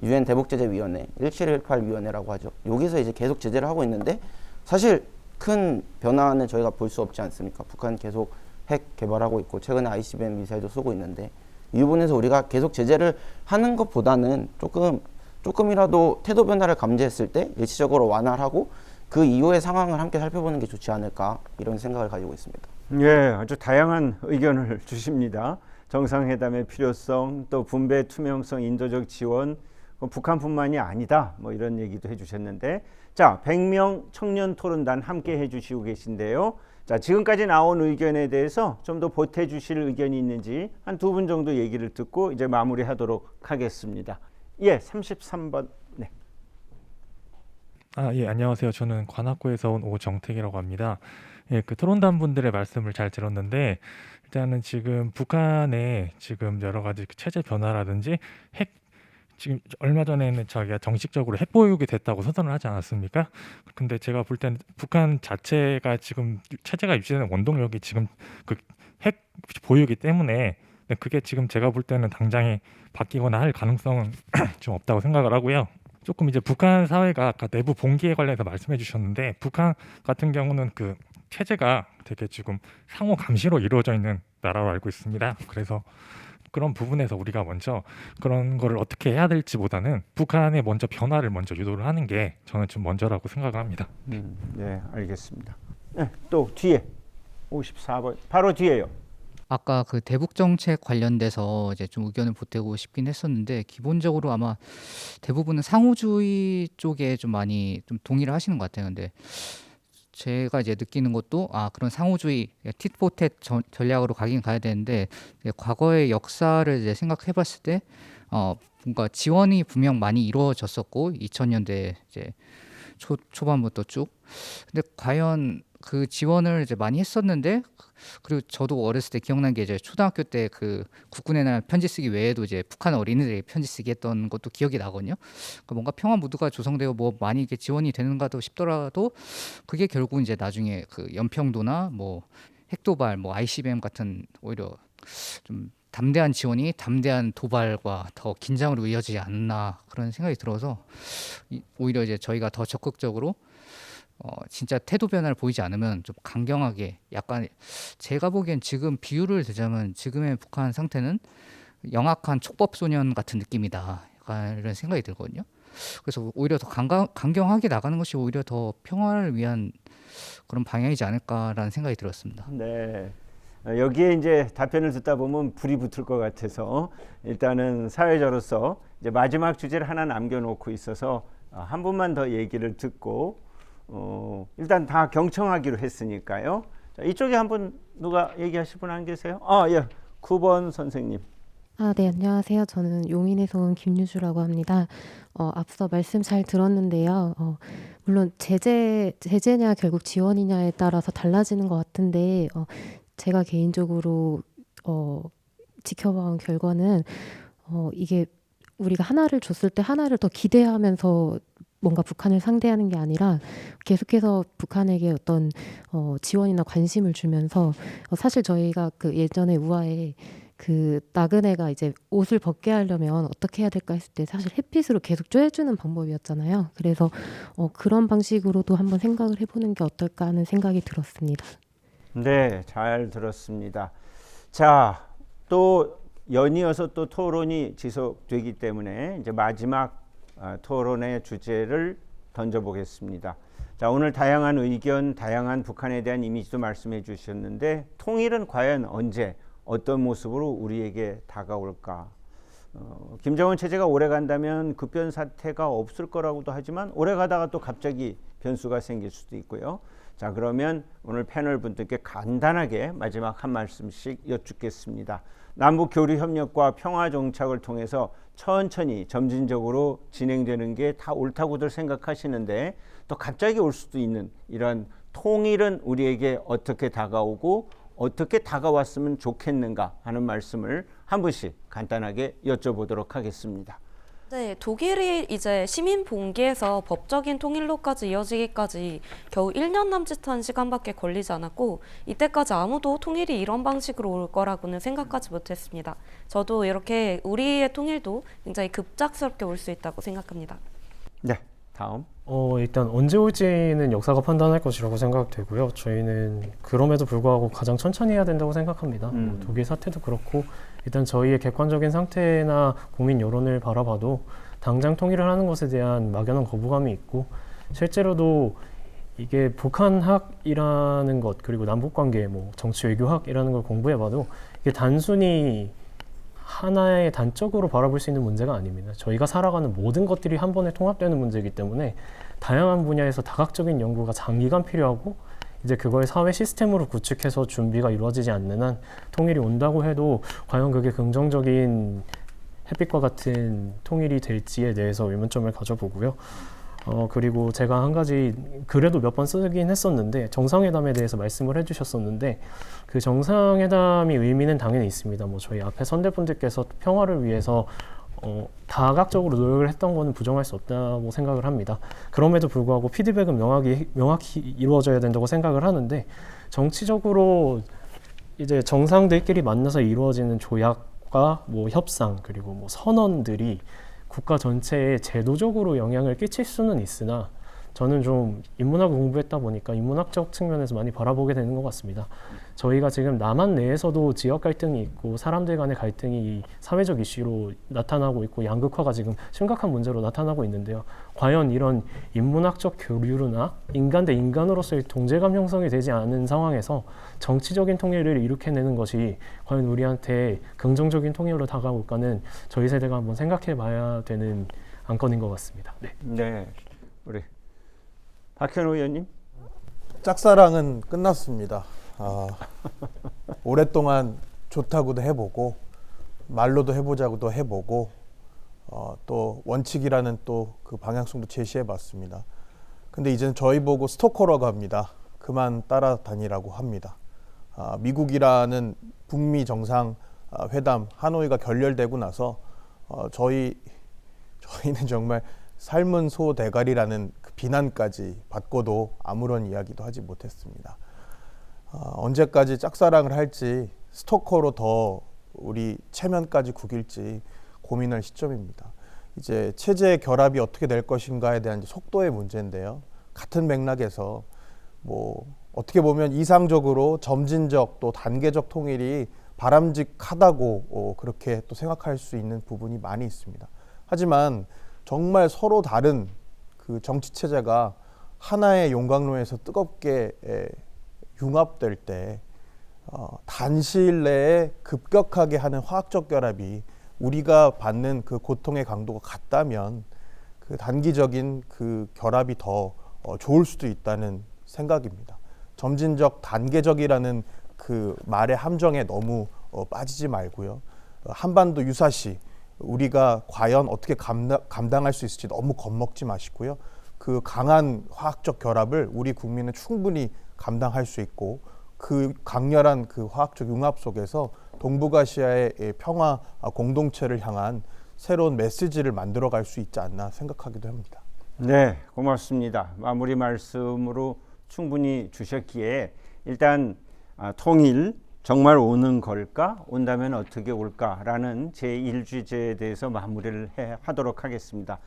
유엔 대북제재위원회 1718위원회라고 하죠. 여기서 이제 계속 제재를 하고 있는데, 사실 큰 변화는 저희가 볼 수 없지 않습니까? 북한 계속 핵 개발하고 있고 최근에 ICBM 미사일도 쏘고 있는데, 이 부분에서 우리가 계속 제재를 하는 것보다는 조금이라도 태도 변화를 감지했을 때 일시적으로 완화를 하고 그 이후의 상황을 함께 살펴보는 게 좋지 않을까, 이런 생각을 가지고 있습니다. 예, 아주 다양한 의견을 주십니다. 정상회담의 필요성, 또 분배 투명성, 인도적 지원, 북한뿐만이 아니다, 뭐 이런 얘기도 해주셨는데, 자, 100명 청년 토론단 함께 해주시고 계신데요. 자, 지금까지 나온 의견에 대해서 좀 더 보태주실 의견이 있는지 한 두 분 정도 얘기를 듣고 이제 마무리하도록 하겠습니다. 예, 33번. 네. 예, 안녕하세요. 저는 관악구에서 온 오정택이라고 합니다. 예, 그 토론단 분들의 말씀을 잘 들었는데, 일단은 지금 북한의 지금 여러 가지 체제 변화라든지 지금 얼마 전에는 자기가 정식적으로 핵 보유국이 됐다고 선언을 하지 않았습니까? 근데 제가 볼 때는 북한 자체가 지금 체제가 유지되는 원동력이 지금 그 핵 보유이기 때문에, 그게 지금 제가 볼 때는 당장에 바뀌거나 할 가능성은 좀 없다고 생각을 하고요. 조금 이제 북한 사회가 아까 내부 봉기에 관련해서 말씀해 주셨는데, 북한 같은 경우는 그 체제가 되게 지금 상호 감시로 이루어져 있는 나라로 알고 있습니다. 그래서 그런 부분에서 우리가 먼저 그런 거를 어떻게 해야 될지보다는 북한에 먼저 변화를 먼저 유도를 하는 게 저는 좀 먼저라고 생각을 합니다. 네, 알겠습니다. 네, 또 뒤에 54번 바로 뒤에요. 아까 그 대북 정책 관련돼서 이제 좀 의견을 보태고 싶긴 했었는데, 기본적으로 아마 대부분은 상호주의 쪽에 좀 많이 좀 동의를 하시는 것 같아요. 근데 제가 이제 느끼는 것도 그런 상호주의 tit-for-tat 전략으로 가긴 가야 되는데, 과거의 역사를 이제 생각해봤을 때 뭔가 지원이 분명 많이 이루어졌었고 2000년대 이제 초반부터 쭉. 근데 과연 그 지원을 이제 많이 했었는데, 그리고 저도 어렸을 때 기억난 게 이제 초등학교 때 그 국군의 날 편지 쓰기 외에도 이제 북한 어린이들에게 편지 쓰기 했던 것도 기억이 나거든요. 그러니까 뭔가 평화 무드가 조성되고 뭐 많이 이게 지원이 되는가도 싶더라도, 그게 결국 이제 나중에 그 연평도나 뭐 핵도발, 뭐 ICBM 같은 오히려 좀 담대한 지원이 담대한 도발과 더 긴장으로 이어지지 않나, 그런 생각이 들어서 오히려 이제 저희가 더 적극적으로 진짜 태도 변화를 보이지 않으면 좀 강경하게, 약간 제가 보기엔 지금 비유를 들자면 지금의 북한 상태는 영악한 촉법소년 같은 느낌이다, 약간 이런 생각이 들거든요. 그래서 오히려 더 강경하게 나가는 것이 오히려 더 평화를 위한 그런 방향이지 않을까라는 생각이 들었습니다. 네. 여기에 이제 답변을 듣다 보면 불이 붙을 것 같아서 일단은 사회자로서 이제 마지막 주제를 하나 남겨놓고 있어서 한 분만 더 얘기를 듣고 일단 다 경청하기로 했으니까요. 자, 이쪽에 한 분 누가 얘기하실 분 안 계세요? 예, 9번 선생님. 네, 안녕하세요. 저는 용인에서 온 김유주라고 합니다. 앞서 말씀 잘 들었는데요. 물론 제재냐 결국 지원이냐에 따라서 달라지는 것 같은데, 제가 개인적으로 지켜봐온 결과는 이게 우리가 하나를 줬을 때 하나를 더 기대하면서 뭔가 북한을 상대하는 게 아니라 계속해서 북한에게 어떤 지원이나 관심을 주면서 사실 저희가 그 예전에 우아에 그 나그네가 이제 옷을 벗게 하려면 어떻게 해야 될까 했을 때 사실 햇빛으로 계속 쬐주는 방법이었잖아요. 그래서 그런 방식으로도 한번 생각을 해보는 게 어떨까 하는 생각이 들었습니다. 네, 잘 들었습니다. 자, 또 연이어서 또 토론이 지속되기 때문에 이제 마지막 토론의 주제를 던져보겠습니다. 자, 오늘 다양한 의견, 다양한 북한에 대한 이미지도 말씀해 주셨는데 통일은 과연 언제 어떤 모습으로 우리에게 다가올까? 김정은 체제가 오래 간다면 급변 사태가 없을 거라고도 하지만 오래 가다가 또 갑자기 변수가 생길 수도 있고요. 자, 그러면 오늘 패널 분들께 간단하게 마지막 한 말씀씩 여쭙겠습니다. 남북 교류 협력과 평화 정착을 통해서 천천히 점진적으로 진행되는 게 다 옳다고들 생각하시는데 또 갑자기 올 수도 있는 이런 통일은 우리에게 어떻게 다가오고 어떻게 다가왔으면 좋겠는가 하는 말씀을 한 분씩 간단하게 여쭤보도록 하겠습니다. 네, 독일이 이제 시민 봉기에서 법적인 통일로까지 이어지기까지 겨우 1년 남짓한 시간밖에 걸리지 않았고 이때까지 아무도 통일이 이런 방식으로 올 거라고는 생각하지 못했습니다. 저도 이렇게 우리의 통일도 굉장히 급작스럽게 올 수 있다고 생각합니다. 네, 다음. 일단 언제 올지는 역사가 판단할 것이라고 생각되고요. 저희는 그럼에도 불구하고 가장 천천히 해야 된다고 생각합니다. 독일 사태도 그렇고 일단 저희의 객관적인 상태나 국민 여론을 바라봐도 당장 통일을 하는 것에 대한 막연한 거부감이 있고 실제로도 이게 북한학이라는 것 그리고 남북관계 뭐 정치 외교학이라는 걸 공부해봐도 이게 단순히 하나의 단적으로 바라볼 수 있는 문제가 아닙니다. 저희가 살아가는 모든 것들이 한 번에 통합되는 문제이기 때문에 다양한 분야에서 다각적인 연구가 장기간 필요하고 이제 그걸 사회 시스템으로 구축해서 준비가 이루어지지 않는 한 통일이 온다고 해도 과연 그게 긍정적인 햇빛과 같은 통일이 될지에 대해서 의문점을 가져보고요. 그리고 제가 한 가지 글에도 몇 번 쓰긴 했었는데 정상회담에 대해서 말씀을 해주셨었는데 그 정상회담이 의미는 당연히 있습니다. 뭐 저희 앞에 선대분들께서 평화를 위해서 다각적으로 노력을 했던 거는 부정할 수 없다고 생각을 합니다. 그럼에도 불구하고 피드백은 명확히 이루어져야 된다고 생각을 하는데 정치적으로 이제 정상들끼리 만나서 이루어지는 조약과 뭐 협상 그리고 뭐 선언들이 국가 전체에 제도적으로 영향을 끼칠 수는 있으나 저는 좀 인문학을 공부했다 보니까 인문학적 측면에서 많이 바라보게 되는 것 같습니다. 저희가 지금 남한 내에서도 지역 갈등이 있고 사람들 간의 갈등이 사회적 이슈로 나타나고 있고 양극화가 지금 심각한 문제로 나타나고 있는데요. 과연 이런 인문학적 교류나 인간 대 인간으로서의 동질감 형성이 되지 않은 상황에서 정치적인 통일을 일으켜내는 것이 과연 우리한테 긍정적인 통일로 다가올까는 저희 세대가 한번 생각해 봐야 되는 안건인 것 같습니다. 네. 네. 우리 박현우 의원님. 짝사랑은 끝났습니다. 오랫동안 좋다고도 해보고 말로도 해보자고도 해보고 또 원칙이라는 또 그 방향성도 제시해봤습니다. 근데 이제는 저희 보고 스토커라고 합니다. 그만 따라다니라고 합니다. 미국이라는 북미 정상 회담 하노이가 결렬되고 나서 저희는 정말 삶은 소 대가리라는 그 비난까지 받고도 아무런 이야기도 하지 못했습니다. 언제까지 짝사랑을 할지 스토커로 더 우리 체면까지 구길지 고민할 시점입니다. 이제 체제 결합이 어떻게 될 것인가에 대한 속도의 문제인데요. 같은 맥락에서 뭐 어떻게 보면 이상적으로 점진적 또 단계적 통일이 바람직하다고 그렇게 또 생각할 수 있는 부분이 많이 있습니다. 하지만 정말 서로 다른 그 정치 체제가 하나의 용광로에서 뜨겁게 융합될 때 단시일 내에 급격하게 하는 화학적 결합이 우리가 받는 그 고통의 강도가 같다면 그 단기적인 그 결합이 더 좋을 수도 있다는 생각입니다. 점진적, 단계적이라는 그 말의 함정에 너무 빠지지 말고요. 한반도 유사시 우리가 과연 어떻게 감당할 수 있을지 너무 겁먹지 마시고요. 그 강한 화학적 결합을 우리 국민은 충분히 감당할 수 있고 그 강렬한 그 화학적 융합 속에서 동북아시아의 평화 공동체를 향한 새로운 메시지를 만들어갈 수 있지 않나 생각하기도 합니다. 네, 고맙습니다. 마무리 말씀으로 충분히 주셨기에 일단 통일 정말 오는 걸까? 온다면 어떻게 올까라는 제1주제에 대해서 마무리를 하도록 하겠습니다.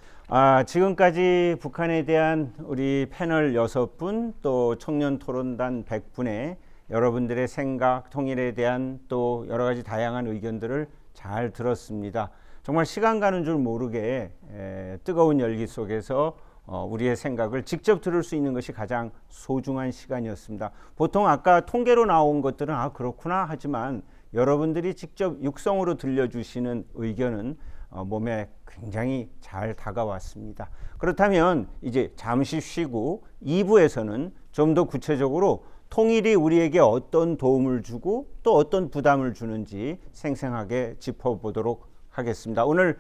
지금까지 북한에 대한 우리 패널 6분 또 청년 토론단 100분의 여러분들의 생각, 통일에 대한 또 여러 가지 다양한 의견들을 잘 들었습니다. 정말 시간 가는 줄 모르게 뜨거운 열기 속에서 우리의 생각을 직접 들을 수 있는 것이 가장 소중한 시간이었습니다. 보통 아까 통계로 나온 것들은 그렇구나 하지만 여러분들이 직접 육성으로 들려주시는 의견은 몸에 굉장히 잘 다가왔습니다. 그렇다면 이제 잠시 쉬고 2부에서는 좀 더 구체적으로 통일이 우리에게 어떤 도움을 주고 또 어떤 부담을 주는지 생생하게 짚어보도록 하겠습니다. 오늘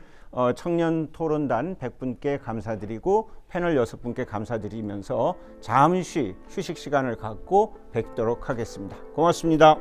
청년 토론단 100분께 감사드리고 패널 6분께 감사드리면서 잠시 휴식 시간을 갖고 뵙도록 하겠습니다. 고맙습니다.